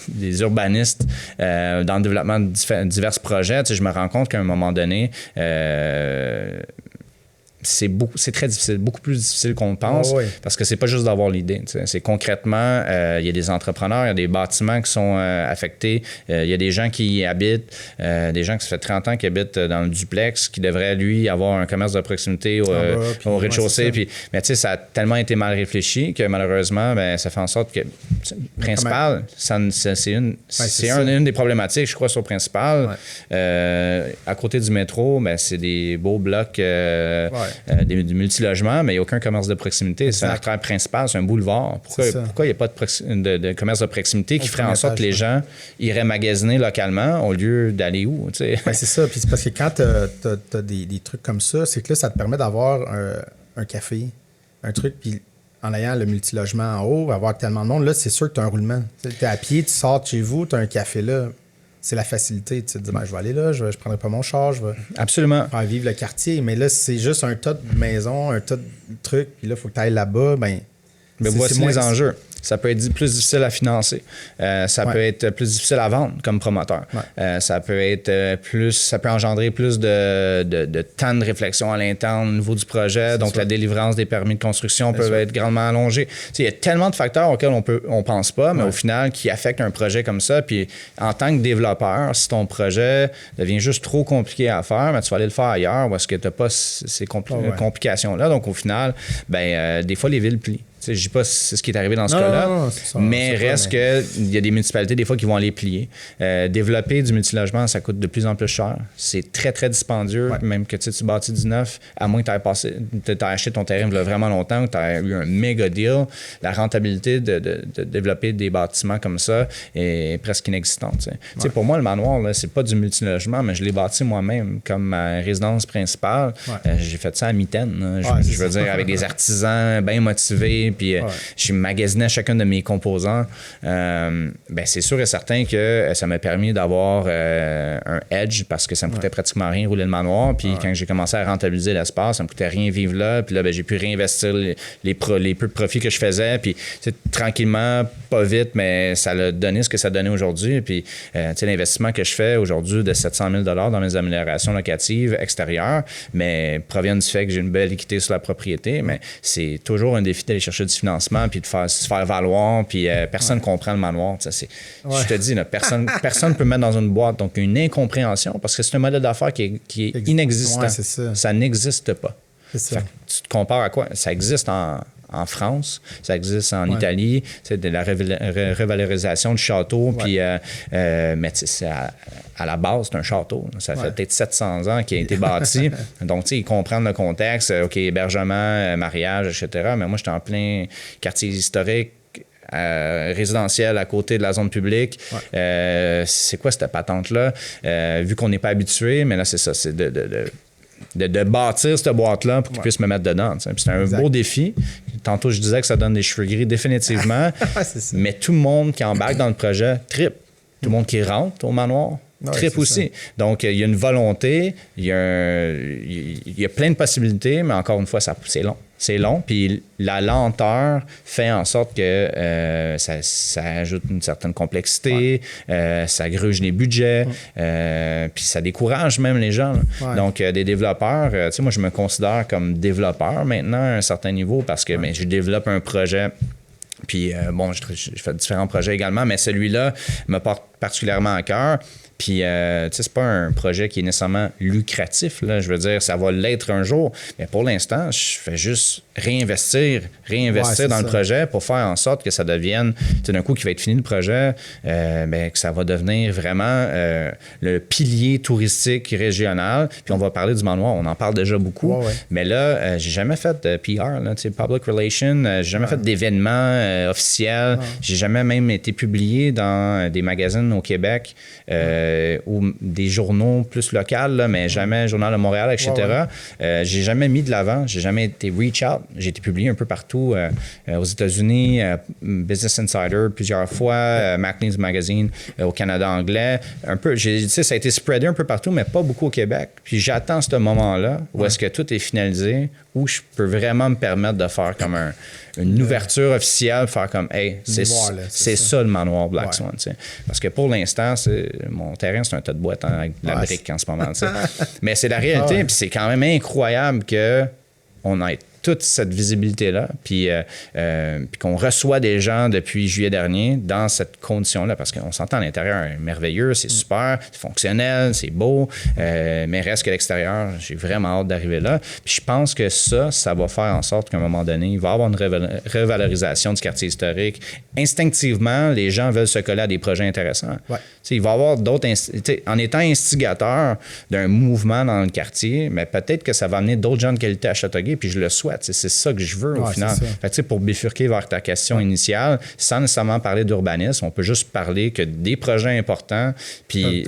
des urbanistes dans le développement de divers projets, je me rends compte qu'à un moment donné, c'est très difficile, beaucoup plus difficile qu'on le pense, parce que c'est pas juste d'avoir l'idée. C'est concrètement, il y a des entrepreneurs, il y a des bâtiments qui sont affectés, il y a des gens qui y habitent, des gens qui ça fait 30 ans qui habitent dans le duplex, qui devraient, lui, avoir un commerce de proximité au rez-de-chaussée. Mais tu sais, ça a tellement été mal réfléchi que malheureusement, ça fait en sorte que, principal, c'est une des problématiques, je crois, sur principal. À côté du métro, c'est des beaux blocs du multilogement, mais il n'y a aucun commerce de proximité. C'est un artère principal, c'est un boulevard. Pourquoi il n'y a pas de commerce de proximité qui ferait en sorte que les gens iraient magasiner localement au lieu d'aller où?
C'est ça. Puis c'est parce que quand tu as des trucs comme ça, c'est que là, ça te permet d'avoir un café, un truc, puis en ayant le multilogement en haut, avoir tellement de monde, là, c'est sûr que tu as un roulement. Tu es à pied, tu sors de chez vous, tu as un café là. C'est la facilité. Tu te dis, je vais aller là, je prendrai pas mon char, je vais
absolument
faire vivre le quartier. Mais là, c'est juste un tas de maisons, un tas de trucs, puis là, il faut que tu ailles là-bas.
Mais voici les enjeux. Ça peut être plus difficile à financer. Ça peut être plus difficile à vendre comme promoteur. Ça peut engendrer plus de temps de réflexion à l'interne au niveau du projet. Donc, la délivrance des permis de construction peut être grandement allongée. Il y a tellement de facteurs auxquels on pense pas, mais au final, qui affectent un projet comme ça. Puis, en tant que développeur, si ton projet devient juste trop compliqué à faire, tu vas aller le faire ailleurs où est-ce que tu n'as pas ces complications-là. Donc, au final, des fois, les villes plient. Je ne dis pas c'est ce qui est arrivé dans ce cas-là, mais reste qu'il y a des municipalités des fois qui vont aller plier. Développer du multilogement, ça coûte de plus en plus cher. C'est très, très dispendieux. Même que tu bâtis du neuf, à moins que tu aies acheté ton terrain il y a vraiment longtemps, que tu as eu un méga deal, la rentabilité de développer des bâtiments comme ça est presque inexistante. Pour moi, le manoir, c'est pas du multilogement, mais je l'ai bâti moi-même comme ma résidence principale. J'ai fait ça à mitaine. Je veux dire, avec des artisans bien motivés, puis je magasinais chacun de mes composants. C'est sûr et certain que ça m'a permis d'avoir un edge parce que ça me coûtait pratiquement rien rouler le manoir. Puis quand j'ai commencé à rentabiliser l'espace, ça me coûtait rien vivre là. Puis là, j'ai pu réinvestir les peu de profits que je faisais. Puis tranquillement, pas vite, mais ça a donné ce que ça donnait aujourd'hui. Puis l'investissement que je fais aujourd'hui de 700 000 $ dans mes améliorations locatives extérieures, mais provient du fait que j'ai une belle équité sur la propriété. Mais c'est toujours un défi d'aller chercher du financement puis de se faire valoir, puis personne ne comprend le manoir. Je te dis, là, personne ne peut mettre dans une boîte. Donc, une incompréhension, parce que c'est un modèle d'affaires qui est inexistant. Ça n'existe pas. Tu te compares à quoi? Ça existe en France, ça existe en Italie, c'est de la revalorisation du château, puis mais c'est à la base, c'est un château. Ça fait peut-être 700 ans qu'il a été bâti. Donc, ils comprennent le contexte, OK, hébergement, mariage, etc. Mais moi, j'étais en plein quartier historique, résidentiel à côté de la zone publique. C'est quoi cette patente-là? Vu qu'on n'est pas habitué, mais là, c'est ça, c'est de bâtir cette boîte-là pour qu'ils puissent me mettre dedans. Puis c'est un beau défi. Tantôt, je disais que ça donne des cheveux gris définitivement, mais tout le monde qui embarque dans le projet trippe. Tout le monde qui rentre au manoir trippe aussi. Ça. Donc, il y a une volonté, il y a plein de possibilités, mais encore une fois, c'est long. C'est long, puis la lenteur fait en sorte que ça ajoute une certaine complexité, ça gruge les budgets, puis ça décourage même les gens. Donc, des développeurs, moi, je me considère comme développeur maintenant à un certain niveau parce que je développe un projet. Puis, je fais différents projets également, mais celui-là me porte particulièrement à cœur. Puis, c'est pas un projet qui est nécessairement lucratif, là. Je veux dire, ça va l'être un jour. Mais pour l'instant, je fais juste réinvestir dans le projet pour faire en sorte que ça devienne, d'un coup, qu'il va être fini le projet, que ça va devenir vraiment le pilier touristique régional. Puis, on va parler du manoir. On en parle déjà beaucoup. Mais là, j'ai jamais fait de PR, là, public relations. J'ai jamais fait d'événements officiels. J'ai jamais même été publié dans des magazines au Québec. Ou des journaux plus locaux, là, mais jamais Journal de Montréal, etc. J'ai jamais mis de l'avant, j'ai jamais été reach out. J'ai été publié un peu partout aux États-Unis, Business Insider plusieurs fois, Maclean's Magazine au Canada anglais. Un peu, ça a été spreadé un peu partout, mais pas beaucoup au Québec. Puis j'attends ce moment-là où est-ce que tout est finalisé, où je peux vraiment me permettre de faire comme une ouverture officielle, faire comme, hey, c'est ça le manoir Black Swan. Parce que pour l'instant, mon terrain, c'est un tas de boîtes avec de la brique en ce moment. Mais c'est la réalité, puis c'est quand même incroyable qu'on ait toute cette visibilité-là, puis qu'on reçoit des gens depuis juillet dernier dans cette condition-là, parce qu'on s'entend à l'intérieur, merveilleux, c'est super, c'est fonctionnel, c'est beau, mais reste que l'extérieur, j'ai vraiment hâte d'arriver là. Puis je pense que ça va faire en sorte qu'à un moment donné, il va y avoir une revalorisation du quartier historique. Instinctivement, les gens veulent se coller à des projets intéressants. Ouais. Il va y avoir d'autres... En étant instigateur d'un mouvement dans le quartier, mais peut-être que ça va amener d'autres gens de qualité à Châteauguay, puis je le souhaite. C'est ça que je veux au final. Fait, pour bifurquer vers ta question initiale, sans nécessairement parler d'urbanisme, on peut juste parler que des projets importants, puis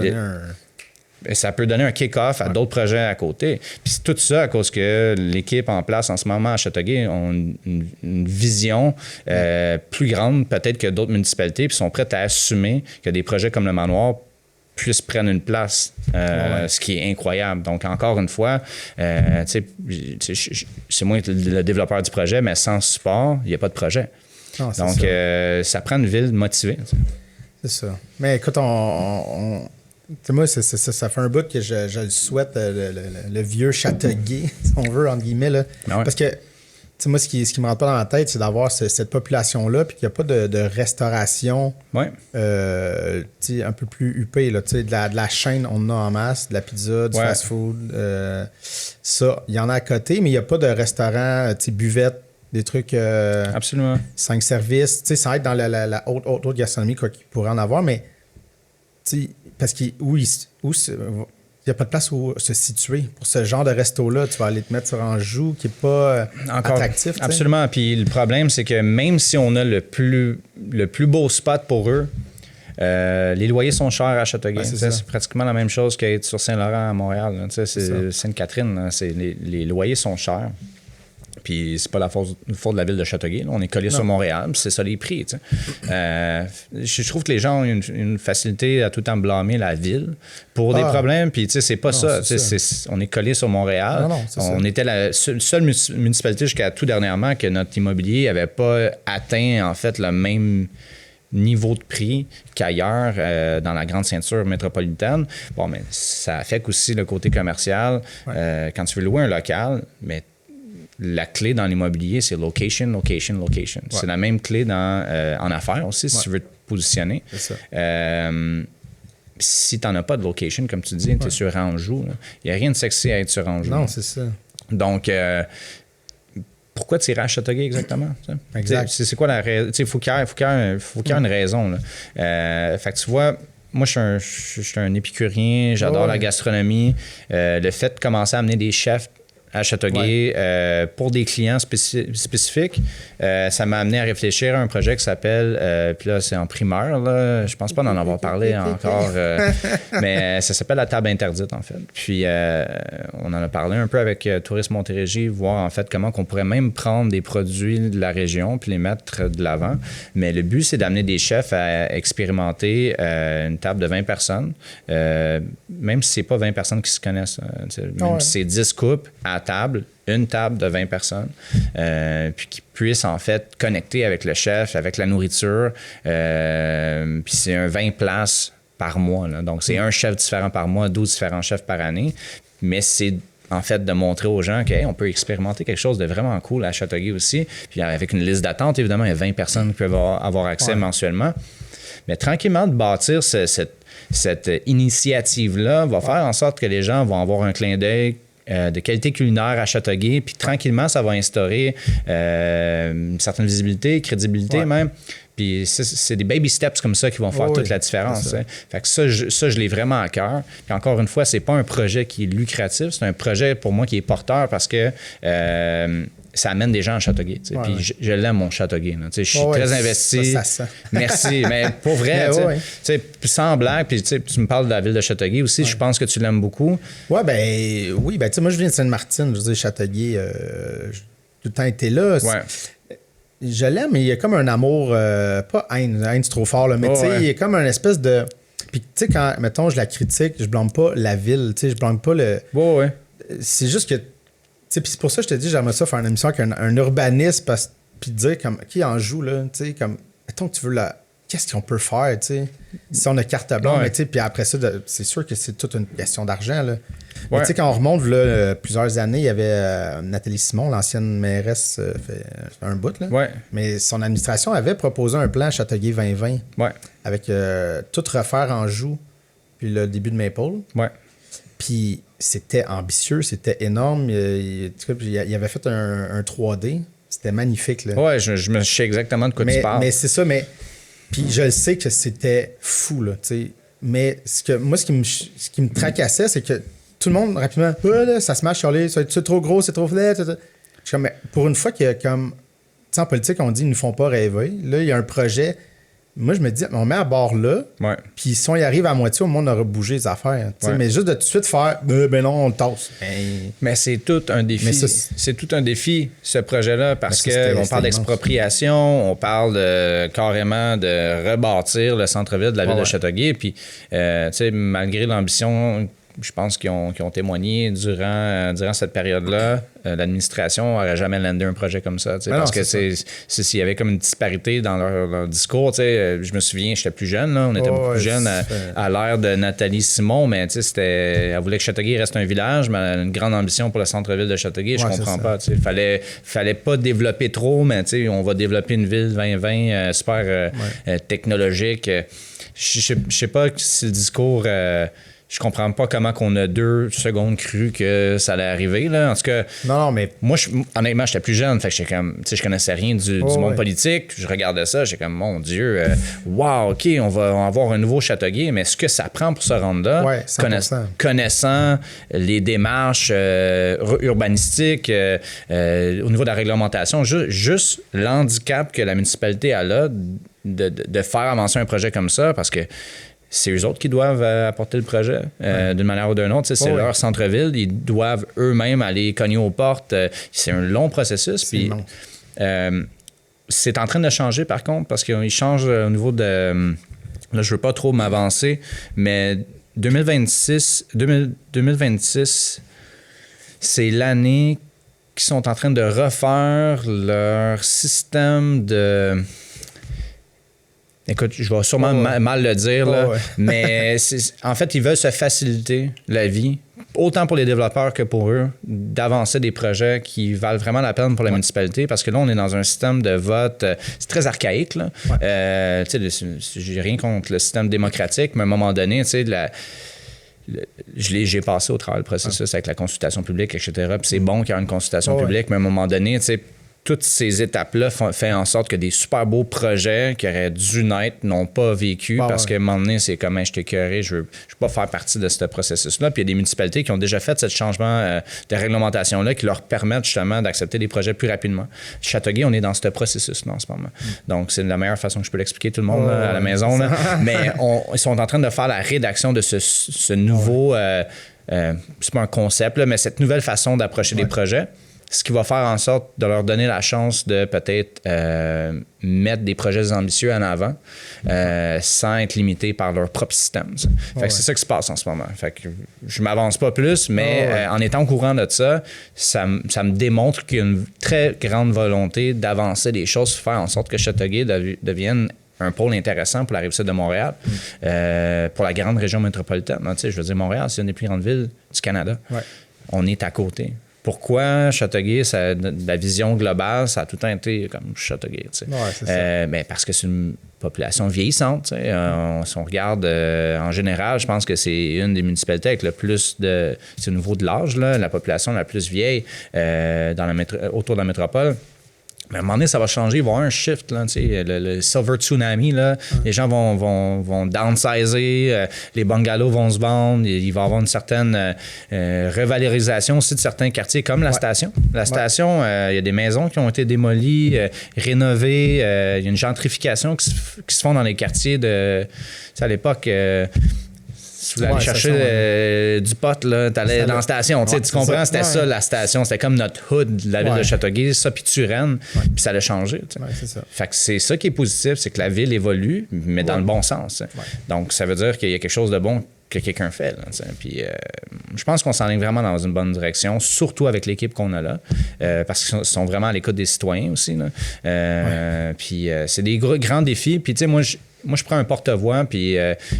ça peut donner un kick-off à d'autres projets à côté. Puis tout ça à cause que l'équipe en place en ce moment à Châteauguay ont une vision plus grande peut-être que d'autres municipalités, puis sont prêtes à assumer que des projets comme le manoir puissent prendre une place, ce qui est incroyable. Donc, encore une fois, c'est moi le développeur du projet, mais sans support, il n'y a pas de projet. Non, donc, ça prend une ville motivée. T'sais.
C'est ça. Mais écoute, moi, ça fait un bout que je le souhaite, le vieux Châteauguay, si on veut, entre guillemets. Là. Parce que moi, ce qui me rentre pas dans la tête, c'est d'avoir cette population-là, puis qu'il n'y a pas de restauration un peu plus huppée. Là, de la chaîne, on en a en masse, de la pizza, du fast-food. Ça, il y en a à côté, mais il n'y a pas de restaurant, buvette, des trucs...
Absolument.
5 services. Ça aide dans la haute gastronomie qu'il pourrait en avoir, mais parce qu'il n'y a pas de place où se situer. Pour ce genre de resto-là, tu vas aller te mettre sur Anjou qui n'est pas attractif.
Absolument. Puis le problème, c'est que même si on a le plus beau spot pour eux, les loyers sont chers à Châteauguay. C'est pratiquement la même chose qu'être sur Saint-Laurent à Montréal. C'est Sainte-Catherine. Les loyers sont chers. Puis c'est pas la faute de la ville de Châteauguay. Là. On est collé sur Montréal, c'est ça les prix. Je trouve que les gens ont une facilité à tout le temps blâmer la ville pour des problèmes. Puis c'est pas ça. On est collé sur Montréal. On était la seule municipalité jusqu'à tout dernièrement que notre immobilier n'avait pas atteint en fait le même niveau de prix qu'ailleurs dans la grande ceinture métropolitaine. Bon, mais ça affecte aussi le côté commercial. Quand tu veux louer un local, mais la clé dans l'immobilier, c'est location, location, location. Ouais. C'est la même clé en affaires aussi, si tu veux te positionner. C'est ça. Si tu n'en as pas de location, comme tu dis, tu es sur Anjou. Il n'y a rien de sexy à être sur Anjou.
Non, c'est ça.
Donc, pourquoi tu irais à Châteauguay exactement? Exact. C'est quoi la raison? Il faut qu'il y ait une raison. Fait que tu vois... Moi, je suis un épicurien, j'adore la gastronomie. Le fait de commencer à amener des chefs à Châteauguay pour des clients spécifiques, ça m'a amené à réfléchir à un projet qui s'appelle, puis là c'est en primeur, là, je pense pas d'en avoir parlé encore, mais ça s'appelle la table interdite en fait. Puis on en a parlé un peu avec Tourisme Montérégie, voir en fait comment on pourrait même prendre des produits de la région puis les mettre de l'avant. Mais le but c'est d'amener des chefs à expérimenter une table de 20 personnes, même si c'est pas 20 personnes qui se connaissent, même si c'est 10 couples à table, une table de 20 personnes, puis qui puissent en fait connecter avec le chef, avec la nourriture. Puis c'est un 20 places par mois. Là. Donc c'est un chef différent par mois, 12 différents chefs par année. Mais c'est en fait de montrer aux gens qu'on peut expérimenter quelque chose de vraiment cool à Châteauguay aussi. Puis avec une liste d'attente, évidemment, il y a 20 personnes qui peuvent avoir accès mensuellement. Mais tranquillement, de bâtir cette initiative-là va faire en sorte que les gens vont avoir un clin d'œil de qualité culinaire à Châteauguay, puis tranquillement, ça va instaurer une certaine visibilité, crédibilité même. Puis c'est des baby steps comme ça qui vont faire toute la différence. Fait que ça, je l'ai vraiment à cœur. Puis encore une fois, c'est pas un projet qui est lucratif, c'est un projet pour moi qui est porteur parce que ça amène des gens à Châteauguay. Puis je l'aime, mon Châteauguay. Je suis très investi. Ça. Merci. Mais pour vrai, sans blague, puis tu me parles de la ville de Châteauguay aussi, je pense que tu l'aimes beaucoup.
Oui, moi je viens de Sainte-Martine, je veux dire, Châteauguay, j'ai tout le temps été là. Je l'aime, mais il y a comme un amour, pas haine c'est trop fort, là, mais il y a comme une espèce de... Puis tu sais, quand, mettons, je la critique, je blâme pas la ville, je blâme pas le... C'est juste que Puis c'est pour ça que je te dis, j'aimerais ça faire une émission avec un urbaniste, puis dire comme, qui en joue, là, tu sais, comme, mettons que tu veux qu'est-ce qu'on peut faire, tu sais, si on a carte blanche, mais tu sais, puis après ça, c'est sûr que c'est toute une question d'argent, là. Mais tu sais, quand on remonte, là, plusieurs années, il y avait Nathalie Simon, l'ancienne mairesse, fait un bout, là.
Ouais.
Mais son administration avait proposé un plan Châteauguay 2020 avec tout refaire en joue, puis le début de Maple.
Ouais.
Puis c'était ambitieux, c'était énorme. Il avait fait un 3D. C'était magnifique, là.
Ouais, je me sais exactement de quoi tu parles.
Mais c'est ça, puis je le sais que c'était fou, là, tu sais. Mais ce qui me tracassait, c'est que tout le monde, rapidement, là, ça se marche sur les... C'est trop gros, c'est trop flat. Je suis comme, mais pour une fois qu'il y a comme... Tu sais, en politique, on dit, ils ne font pas rêver. Là, il y a un projet... Moi, je me dis, on met à bord là, puis si on y arrive à moitié, au moins, on aura bougé les affaires. Mais juste de tout de suite faire, ben non, on le tasse.
Mais c'est tout un défi. C'est tout un défi, ce projet-là, parce qu'on parle d'expropriation, on parle carrément de rebâtir le centre-ville de la ville de Châteauguay. Puis, tu sais, malgré l'ambition, je pense qu'ils ont témoigné durant cette période-là, l'administration n'aurait jamais landé un projet comme ça. Parce que s'il y avait comme une disparité dans leur discours, je me souviens, j'étais plus jeune, là, on était beaucoup plus jeunes à l'ère de Nathalie Simon, mais elle voulait que Châteauguay reste un village, mais elle a une grande ambition pour le centre-ville de Châteauguay, je comprends pas. Il fallait pas développer trop, mais on va développer une ville 2020 super technologique. Je sais pas si le discours... je comprends pas comment qu'on a 2 secondes cru que ça allait arriver, là. En tout cas,
non, mais...
moi, honnêtement, j'étais plus jeune, fait que j'étais comme, je connaissais rien du monde politique. Je regardais ça, j'étais comme, mon Dieu, wow, OK, on va avoir un nouveau Châteauguay, mais ce que ça prend pour se rendre là, connaissant les démarches urbanistiques, au niveau de la réglementation, juste l'handicap que la municipalité a là de faire avancer un projet comme ça, parce que c'est eux autres qui doivent apporter le projet d'une manière ou d'une autre. C'est leur centre-ville. Ils doivent eux-mêmes aller cogner aux portes. C'est un long processus. Puis, c'est en train de changer, par contre, parce qu'ils changent au niveau de... Là, je veux pas trop m'avancer, mais 2026, c'est l'année qu'ils sont en train de refaire leur système de... Écoute, je vais sûrement mal le dire, là, mais en fait, ils veulent se faciliter la vie, autant pour les développeurs que pour eux, d'avancer des projets qui valent vraiment la peine pour la municipalité, parce que là, on est dans un système de vote, c'est très archaïque, là. J'ai rien contre le système démocratique, mais à un moment donné, tu sais, j'ai passé au travers du processus avec la consultation publique, etc. Puis c'est bon qu'il y ait une consultation publique, mais à un moment donné, tu sais, toutes ces étapes-là font en sorte que des super beaux projets qui auraient dû naître n'ont pas vécu parce qu'à un moment donné, c'est comme je t'ai écœuré, je veux pas faire partie de ce processus-là. Puis il y a des municipalités qui ont déjà fait ce changement de réglementation-là qui leur permettent justement d'accepter des projets plus rapidement. Châteauguay, on est dans ce processus-là en ce moment. Donc, c'est la meilleure façon que je peux l'expliquer tout le monde à la maison. Là. Mais ils sont en train de faire la rédaction de ce nouveau... c'est pas un concept, là, mais cette nouvelle façon d'approcher des projets. Ce qui va faire en sorte de leur donner la chance de peut-être mettre des projets ambitieux en avant sans être limités par leur propre système. Fait que c'est ça qui se passe en ce moment. Fait que je m'avance pas plus, mais en étant au courant de ça, ça me démontre qu'il y a une très grande volonté d'avancer des choses, faire en sorte que Châteauguay devienne un pôle intéressant pour la Rive-Sud de Montréal, pour la grande région métropolitaine. Tu sais, je veux dire, Montréal, c'est une des plus grandes villes du Canada. On est à côté. Pourquoi Châteauguay, la vision globale, ça a tout le temps été comme Châteauguay. Tu sais. Mais parce que c'est une population vieillissante. Tu sais. Si on regarde en général, je pense que c'est une des municipalités avec le plus de... C'est au niveau de l'âge, là, la population la plus vieille autour de la métropole. Mais à un moment donné, ça va changer, il va y avoir un shift, là, le silver tsunami, là, les gens vont downsizer, les bungalows vont se vendre, il va y avoir une certaine revalorisation aussi de certains quartiers, comme la station. La station, il y a des maisons qui ont été démolies, rénovées, il y a une gentrification qui se font dans les quartiers de... Tu sais, à l'époque... Si vous allez chercher du pot, là, t'allais dans la station. Tu comprends? C'était ça, la station. C'était comme notre hood de la ville de Châteauguay, ça, puis Turenne, puis ça allait changer.
C'est ça.
Fait que c'est ça qui est positif, c'est que la ville évolue, mais dans le bon sens. Donc, ça veut dire qu'il y a quelque chose de bon que quelqu'un fait. Là, puis je pense qu'on s'enligne vraiment dans une bonne direction, surtout avec l'équipe qu'on a là, parce qu'ils sont vraiment à l'écoute des citoyens aussi. Là. Puis c'est des grands défis. Puis tu sais, moi, je prends un porte-voix, puis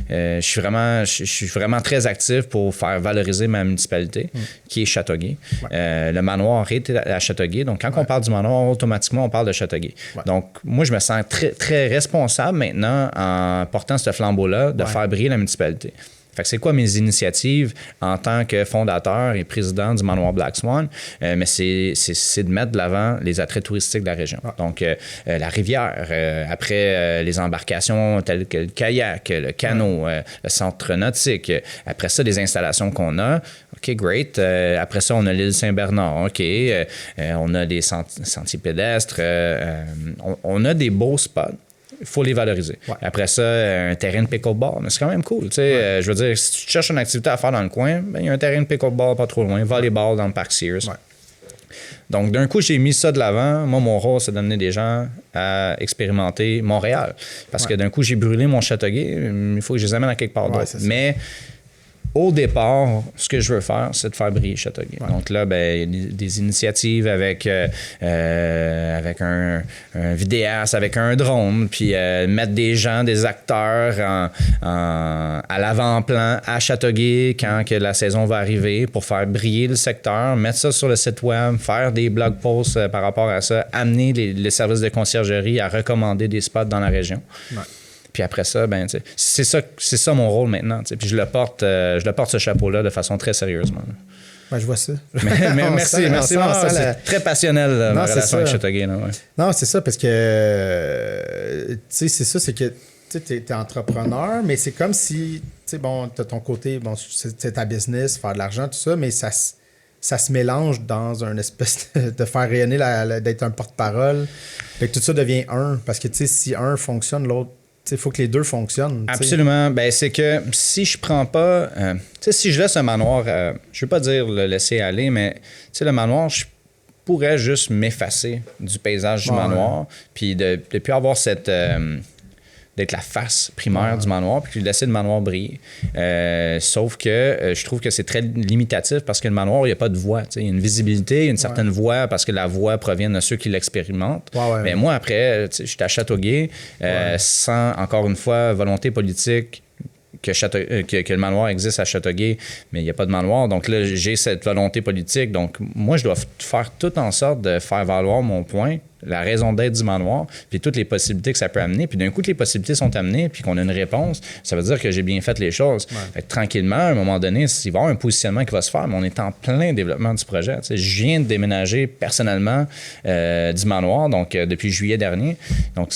je suis vraiment très actif pour faire valoriser ma municipalité, qui est Châteauguay. Le manoir est à Châteauguay. Donc, quand on parle du manoir, automatiquement, on parle de Châteauguay. Donc, moi, je me sens très, très responsable maintenant en portant ce flambeau-là de faire briller la municipalité. Fait que c'est quoi mes initiatives en tant que fondateur et président du manoir Black Swan? Mais c'est de mettre de l'avant les attraits touristiques de la région. Donc, la rivière, après les embarcations telles que le kayak, le canot, le centre nautique. Après ça, les installations qu'on a. OK, great. Après ça, on a l'île Saint-Bernard. OK. On a des sentiers pédestres. On a des beaux spots. Il faut les valoriser. Après ça, un terrain de pickleball, mais c'est quand même cool. Je veux dire, si tu cherches une activité à faire dans le coin, il y a un terrain de pickleball pas trop loin, volleyball dans le parc Sears. Donc, d'un coup, j'ai mis ça de l'avant. Moi, mon rôle, c'est d'amener des gens à expérimenter Montréal. Parce que d'un coup, j'ai brûlé mon Châteauguay. Il faut que je les amène à quelque part d'autre. Mais au départ, ce que je veux faire, c'est de faire briller Châteauguay. Donc là, il y a des initiatives avec un vidéaste, avec un drone, puis mettre des gens, des acteurs à l'avant-plan à Châteauguay quand que la saison va arriver pour faire briller le secteur, mettre ça sur le site web, faire des blog posts par rapport à ça, amener les services de conciergerie à recommander des spots dans la région. Puis après ça, c'est ça mon rôle maintenant. Puis je le porte ce chapeau-là de façon très sérieusement.
Je vois ça.
Mais merci. C'est très passionnel, ma relation avec Châteauguay.
Non, c'est ça, parce que, c'est ça, c'est que tu es entrepreneur, mais c'est comme si, tu as ton côté, c'est ta business, faire de l'argent, tout ça, mais ça se mélange dans une espèce de faire rayonner, d'être un porte-parole. Fait que tout ça devient un, parce que, si un fonctionne, l'autre, il faut que les deux fonctionnent.
Absolument. C'est que si je prends pas... si je laisse un manoir... je veux pas dire le laisser aller, mais le manoir, je pourrais juste m'effacer du paysage du manoir, puis de plus avoir cette... d'être la face primaire du manoir, puis de laisser le manoir briller. Sauf que je trouve que c'est très limitatif parce que le manoir, il n'y a pas de voix. Il y a une visibilité, une certaine voix parce que la voix provient de ceux qui l'expérimentent. Mais moi, après, je suis à Châteauguay sans, encore une fois, volonté politique que le manoir existe à Châteauguay, mais il n'y a pas de manoir. Donc là, j'ai cette volonté politique. Donc moi, je dois faire tout en sorte de faire valoir mon point, la raison d'être du manoir, puis toutes les possibilités que ça peut amener. Puis d'un coup que les possibilités sont amenées, puis qu'on a une réponse, ça veut dire que j'ai bien fait les choses. Fait que tranquillement, à un moment donné, il va y avoir un positionnement qui va se faire, mais on est en plein développement du projet. Je viens de déménager personnellement du manoir, donc depuis juillet dernier. Donc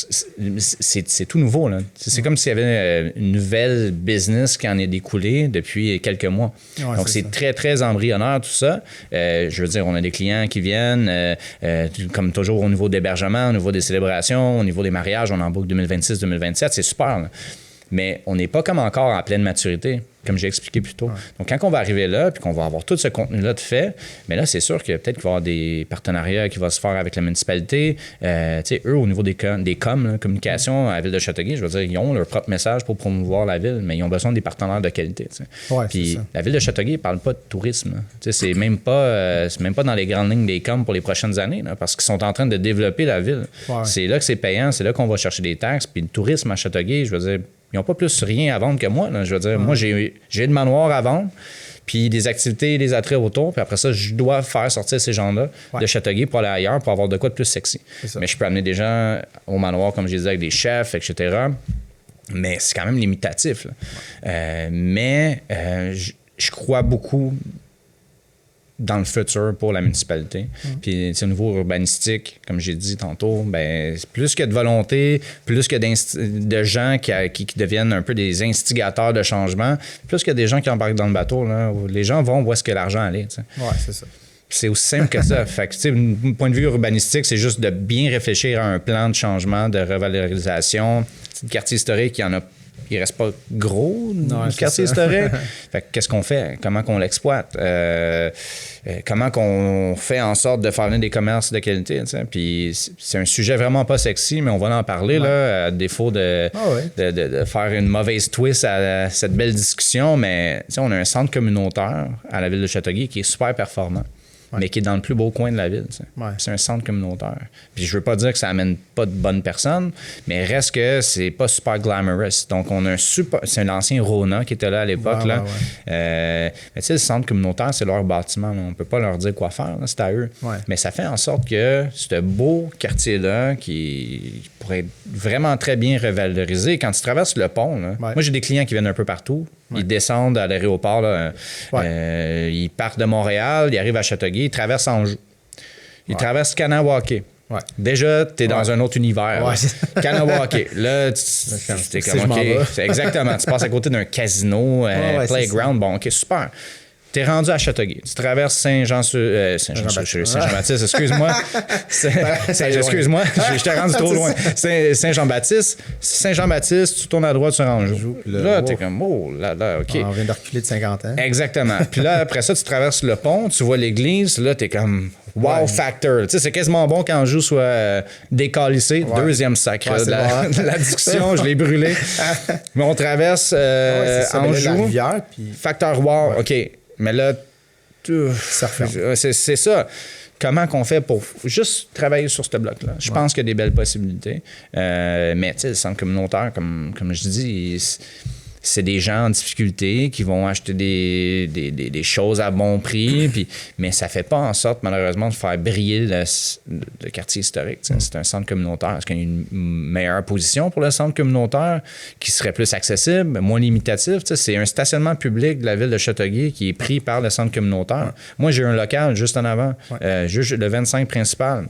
c'est tout nouveau, là. C'est comme s'il y avait une nouvelle business qui en est découlée depuis quelques mois. Donc c'est très, très embryonnaire tout ça. Je veux dire, on a des clients qui viennent, comme toujours au niveau d'hébergement, au niveau des célébrations, au niveau des mariages, on est en boucle 2026-2027, c'est super. Là. Mais on n'est pas comme encore en pleine maturité, comme j'ai expliqué plus tôt. Donc, quand on va arriver là, puis qu'on va avoir tout ce contenu-là de fait, mais là, c'est sûr que peut-être qu'il va y avoir des partenariats qui vont se faire avec la municipalité. Eux, au niveau des communication à la Ville de Châteauguay, je veux dire, ils ont leur propre message pour promouvoir la ville, mais ils ont besoin des partenaires de qualité. Puis la Ville de Châteauguay ne parle pas de tourisme. C'est même pas dans les grandes lignes des coms pour les prochaines années, là, parce qu'ils sont en train de développer la ville. C'est là que c'est payant, c'est là qu'on va chercher des taxes. Puis le tourisme à Châteauguay, je veux dire, ils n'ont pas plus rien à vendre que moi. Là. Je veux dire, moi, j'ai le manoir à vendre, puis des activités, des attraits autour, puis après ça, je dois faire sortir ces gens-là de Châteauguay pour aller ailleurs, pour avoir de quoi de plus sexy. Mais je peux amener des gens au manoir, comme je disais, avec des chefs, etc. Mais c'est quand même limitatif. Je crois beaucoup dans le futur pour la municipalité. Puis, au niveau urbanistique, comme j'ai dit tantôt, c'est plus que de volonté, plus que de gens qui deviennent un peu des instigateurs de changement, plus que des gens qui embarquent dans le bateau. Là, où les gens vont où est-ce que l'argent allait.
Oui, c'est ça.
C'est aussi simple que ça. Fait que, du point de vue urbanistique, c'est juste de bien réfléchir à un plan de changement, de revalorisation. Le quartier historique, il reste pas gros, le quartier historique. Fait que qu'est-ce qu'on fait? Comment qu'on l'exploite? Comment qu'on fait en sorte de faire venir des commerces de qualité? T'sais? Puis c'est un sujet vraiment pas sexy, mais on va en parler, là, à défaut de faire une mauvaise twist à cette belle discussion. Mais on a un centre communautaire à la ville de Châteauguay qui est super performant. Mais qui est dans le plus beau coin de la ville. C'est un centre communautaire. Puis je veux pas dire que ça amène pas de bonnes personnes, mais reste que c'est pas super glamorous. Donc, on a c'est un ancien Rona qui était là à l'époque. Mais tu sais, le centre communautaire, c'est leur bâtiment. Là. On peut pas leur dire quoi faire. Là. C'est à eux. Mais ça fait en sorte que ce beau quartier-là, qui pourrait être vraiment très bien revalorisé, quand tu traverses le pont, là, moi, j'ai des clients qui viennent un peu partout. Ils descendent à l'aéroport, là, ils partent de Montréal, ils arrivent à Châteauguay, ils traversent Anjou. Ils traversent Kanawake. Déjà, tu es dans un autre univers. Kanawake. Là, tu es comme, OK. Exactement. Tu passes à côté d'un casino, playground. Bon, OK, super. T'es rendu à Châteauguay. Tu traverses Saint-Jean-Baptiste, excuse-moi. Excuse-moi, je t'ai rendu trop loin. Saint-Jean-Baptiste. Saint-Jean-Baptiste, tu tournes à droite sur Anjou. Là, t'es comme, là, OK.
On vient de reculer de 50 ans.
Exactement. Puis là, après ça, tu traverses le pont, tu vois l'église. Là, t'es comme, wow factor. Tu sais, c'est quasiment bon qu'Anjou soit décalissé. Deuxième sacre de la discussion, je l'ai brûlé. Mais on traverse Anjou. Facteur wow, OK. Mais là, c'est ça. Comment qu'on fait pour juste travailler sur ce bloc-là? Je pense qu'il y a des belles possibilités. Mais tu sais, le centre communautaire, comme je dis, c'est des gens en difficulté qui vont acheter des choses à bon prix, mais ça fait pas en sorte, malheureusement, de faire briller le quartier historique. C'est un centre communautaire. Est-ce qu'il y a une meilleure position pour le centre communautaire qui serait plus accessible, moins limitatif? C'est un stationnement public de la ville de Châteauguay qui est pris par le centre communautaire. Moi, j'ai un local juste en avant, juste le 25 principal.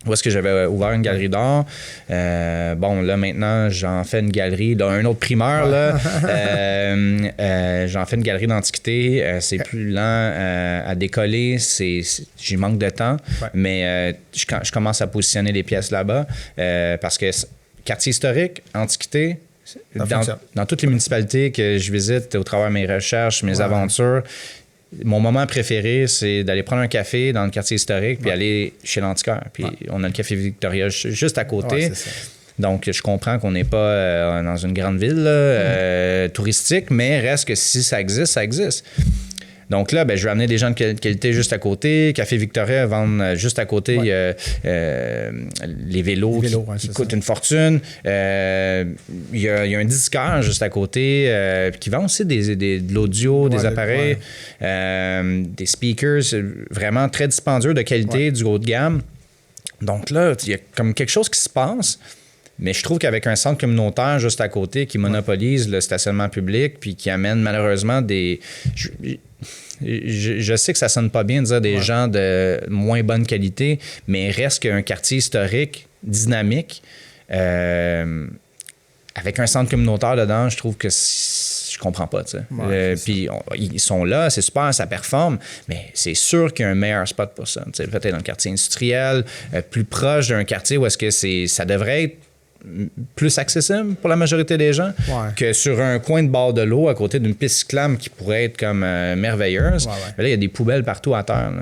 Où est-ce que j'avais ouvert une galerie d'art. Bon, là, maintenant, j'en fais une galerie. Là, un autre primeur, là. J'en fais une galerie d'antiquité. C'est plus lent à décoller. J'y manque de temps. Mais je commence à positionner les pièces là-bas. Parce que quartier historique, antiquité, dans toutes les municipalités que je visite au travers de mes recherches, mes aventures, mon moment préféré, c'est d'aller prendre un café dans le quartier historique puis aller chez l'antiquaire. Puis on a le Café Victoria juste à côté. Donc, je comprends qu'on n'est pas dans une grande ville touristique, mais reste que si ça existe, ça existe. Donc là, je vais amener des gens de qualité juste à côté. Café Victoria vend juste à côté les vélos qui coûtent une fortune. Il y a un disquaire juste à côté qui vend aussi de l'audio, des appareils, des speakers vraiment très dispendieux, de qualité, du haut de gamme. Donc là, il y a comme quelque chose qui se passe. Mais je trouve qu'avec un centre communautaire juste à côté qui monopolise le stationnement public puis qui amène malheureusement des... Je sais que ça sonne pas bien de dire des gens de moins bonne qualité, mais reste qu'un quartier historique dynamique avec un centre communautaire dedans, je trouve que je comprends pas. Puis ils sont là, c'est super, ça performe, mais c'est sûr qu'il y a un meilleur spot pour ça. Peut-être dans le quartier industriel, plus proche d'un quartier où est-ce que ça devrait être plus accessible pour la majorité des gens que sur un coin de bord de l'eau à côté d'une piste cyclable qui pourrait être comme merveilleuse. Mais là, il y a des poubelles partout à terre.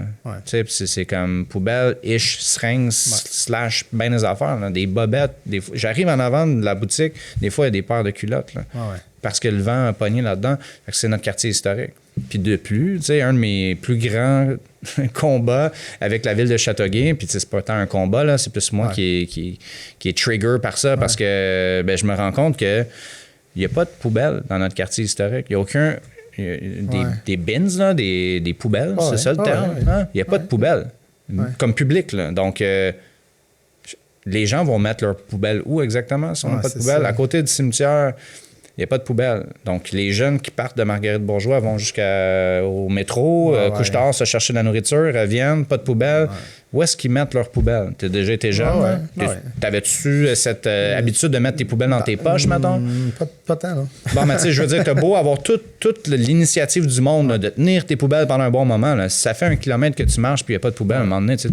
C'est comme poubelles, seringues, slash, ben des affaires, là, des bobettes. J'arrive en avant de la boutique, des fois, il y a des paires de culottes. Là, parce que le vent a pogné là-dedans. Fait que c'est notre quartier historique. Puis de plus, un de mes plus grands combats avec la ville de Châteauguay, puis c'est pas tant un combat, là, c'est plus moi qui est trigger par ça, parce que je me rends compte qu'il n'y a pas de poubelle dans notre quartier historique. Il n'y a aucun... des bins, là, des poubelles, c'est ça le terme? Il n'y a pas de poubelle, comme public. Là. Donc, les gens vont mettre leur poubelle où exactement si on n'a pas de poubelle? À côté du cimetière... il n'y a pas de poubelle. Donc, les jeunes qui partent de Marguerite-Bourgeois vont jusqu'au métro, couchent tard, se chercher de la nourriture, reviennent, pas de poubelle. Où est-ce qu'ils mettent leurs poubelles? Tu as déjà été jeune. T'avais-tu cette habitude de mettre tes poubelles dans tes poches, mettons?
Pas tant, non.
Bon, mais tu sais, je veux dire, t'as beau avoir toute l'initiative du monde là, de tenir tes poubelles pendant un bon moment. Là. Si ça fait 1 kilomètre que tu marches puis il n'y a pas de poubelle, à un moment donné, tu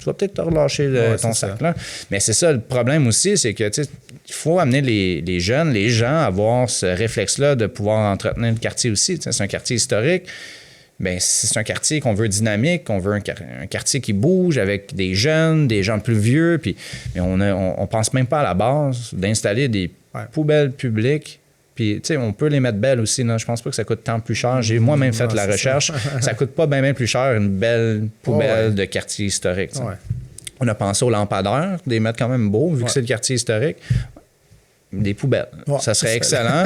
vas peut-être te relâcher ton sac. Là. Mais c'est ça, le problème aussi, c'est que il faut amener les jeunes, les gens à avoir ce réflexe-là de pouvoir entretenir le quartier aussi. C'est un quartier historique. Bien, c'est un quartier qu'on veut dynamique, qu'on veut un quartier qui bouge avec des jeunes, des gens plus vieux. Puis on pense même pas à la base d'installer des poubelles publiques. Puis, tu sais, on peut les mettre belles aussi. Là. Je pense pas que ça coûte tant plus cher. J'ai moi-même fait la recherche. Ça coûte pas bien plus cher une belle poubelle de quartier historique. On a pensé aux lampadaires, des mettre quand même beaux, vu que c'est le quartier historique. Des poubelles. Ça serait excellent.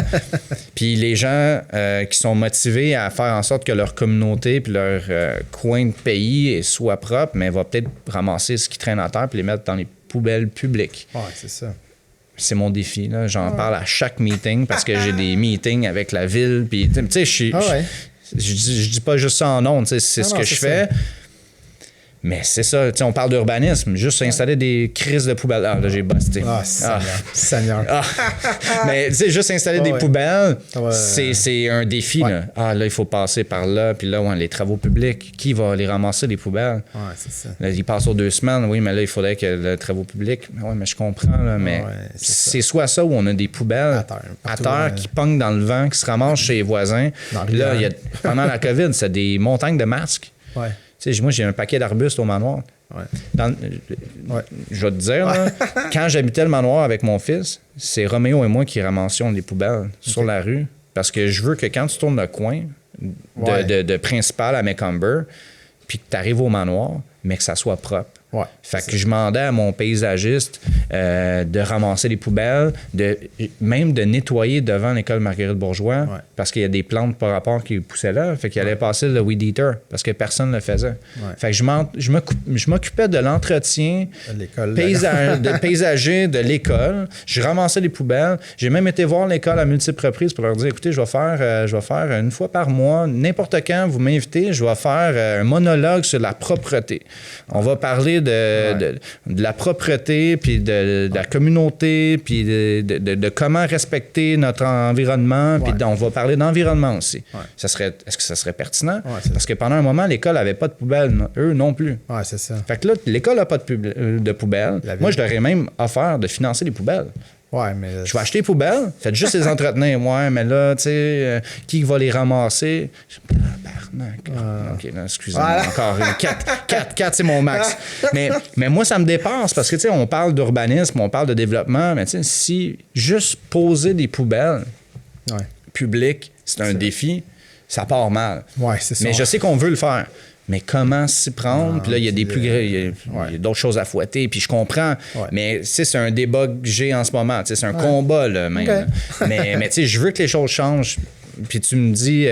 Puis les gens qui sont motivés à faire en sorte que leur communauté puis leur coin de pays soit propre, mais va peut-être ramasser ce qui traîne à terre puis les mettre dans les poubelles publiques.
Oui, c'est ça.
C'est mon défi. Là. J'en parle à chaque meeting parce que j'ai des meetings avec la ville. Puis, tu sais, je dis pas juste ça en ondes. C'est ce que je fais. Mais c'est ça, on parle d'urbanisme, juste installer des crises de poubelles. Ah, là, j'ai busté.
Seigneur.
Mais tu sais, juste installer des poubelles, c'est un défi. Là. Ah, là, il faut passer par là, puis là, les travaux publics, qui va les ramasser, les poubelles?
C'est ça.
Là, ils passent aux 2 semaines, oui, mais là, il faudrait que le travaux public. Oui, mais je comprends, là, mais c'est soit ça où on a des poubelles à terre qui pognent dans le vent, qui se ramassent chez les voisins. Là, pendant la COVID, c'est des montagnes de masques. Moi, j'ai un paquet d'arbustes au manoir. Je vais te dire, là, quand j'habitais le manoir avec mon fils, c'est Roméo et moi qui ramassions les poubelles sur la rue. Parce que je veux que quand tu tournes le coin de Principal à Macomber, puis que tu arrives au manoir, mais que ça soit propre. Fait que je demandais à mon paysagiste de ramasser les poubelles, même de nettoyer devant l'école Marguerite-Bourgeois, parce qu'il y a des plantes par rapport qui poussaient là. Fait qu'il allait passer le weed eater, parce que personne ne le faisait. Fait que je m'occupais de l'entretien paysager de l'école. Je ramassais les poubelles. J'ai même été voir l'école à multiples reprises pour leur dire, écoutez, je vais faire 1 fois par mois, n'importe quand vous m'invitez, je vais faire un monologue sur la propreté. On va parler de la propreté, puis de la communauté, puis de comment respecter notre environnement, puis on va parler d'environnement aussi. Est-ce que ça serait pertinent? Parce que pendant un moment, l'école n'avait pas de poubelle, eux non plus.
C'est ça.
Fait que là, l'école n'a pas de poubelle. Moi, je leur ai même offert de financer les poubelles.
Mais
je vais acheter les poubelles, faites juste les entretenir. Mais là, tu sais, qui va les ramasser? OK, là, excusez-moi, encore 4, c'est mon max. Mais moi, ça me dépasse parce que, tu sais, on parle d'urbanisme, on parle de développement, mais tu sais, si juste poser des poubelles publiques, c'est un défi, ça part mal.
C'est ça.
Mais je sais qu'on veut le faire. Mais comment s'y prendre? Puis là, il y a il y a d'autres choses à fouetter. Puis je comprends. Mais c'est un débat que j'ai en ce moment. C'est un combat, là, même. Mais tu sais, je veux que les choses changent. Puis tu me dis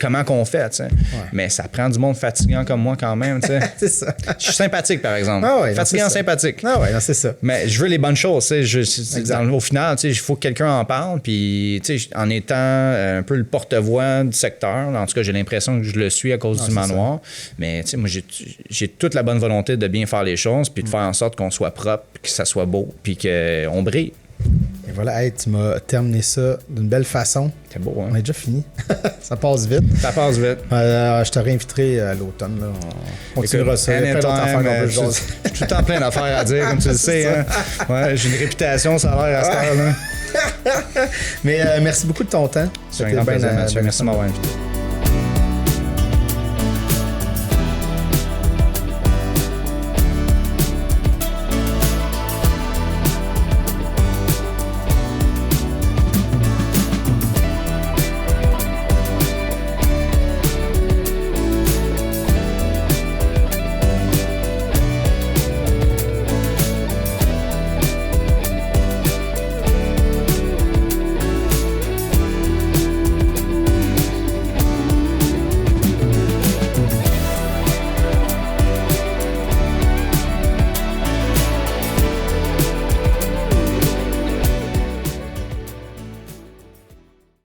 comment qu'on fait, tu sais. Mais ça prend du monde fatigant comme moi quand même, tu sais.
C'est ça.
Je suis sympathique, par exemple. Fatigant, sympathique.
C'est ça.
Mais je veux les bonnes choses, tu sais. Au final, tu sais, il faut que quelqu'un en parle. Puis, tu sais, en étant un peu le porte-voix du secteur, en tout cas, j'ai l'impression que je le suis à cause du manoir. Mais, tu sais, moi, j'ai toute la bonne volonté de bien faire les choses, puis de faire en sorte qu'on soit propre, que ça soit beau, puis qu'on brille.
Et voilà, tu m'as terminé ça d'une belle façon.
C'est beau, hein?
On est déjà fini. Ça passe vite.
Ça passe vite.
Je te réinviterai à l'automne. Là. On continuera ça.
J'ai tout le temps plein d'affaires à dire, comme tu le sais. Hein? J'ai une réputation, ça a l'air à cette heure-là.
Mais merci beaucoup de ton temps.
C'est un grand plaisir, Mathieu. Merci de m'avoir invité.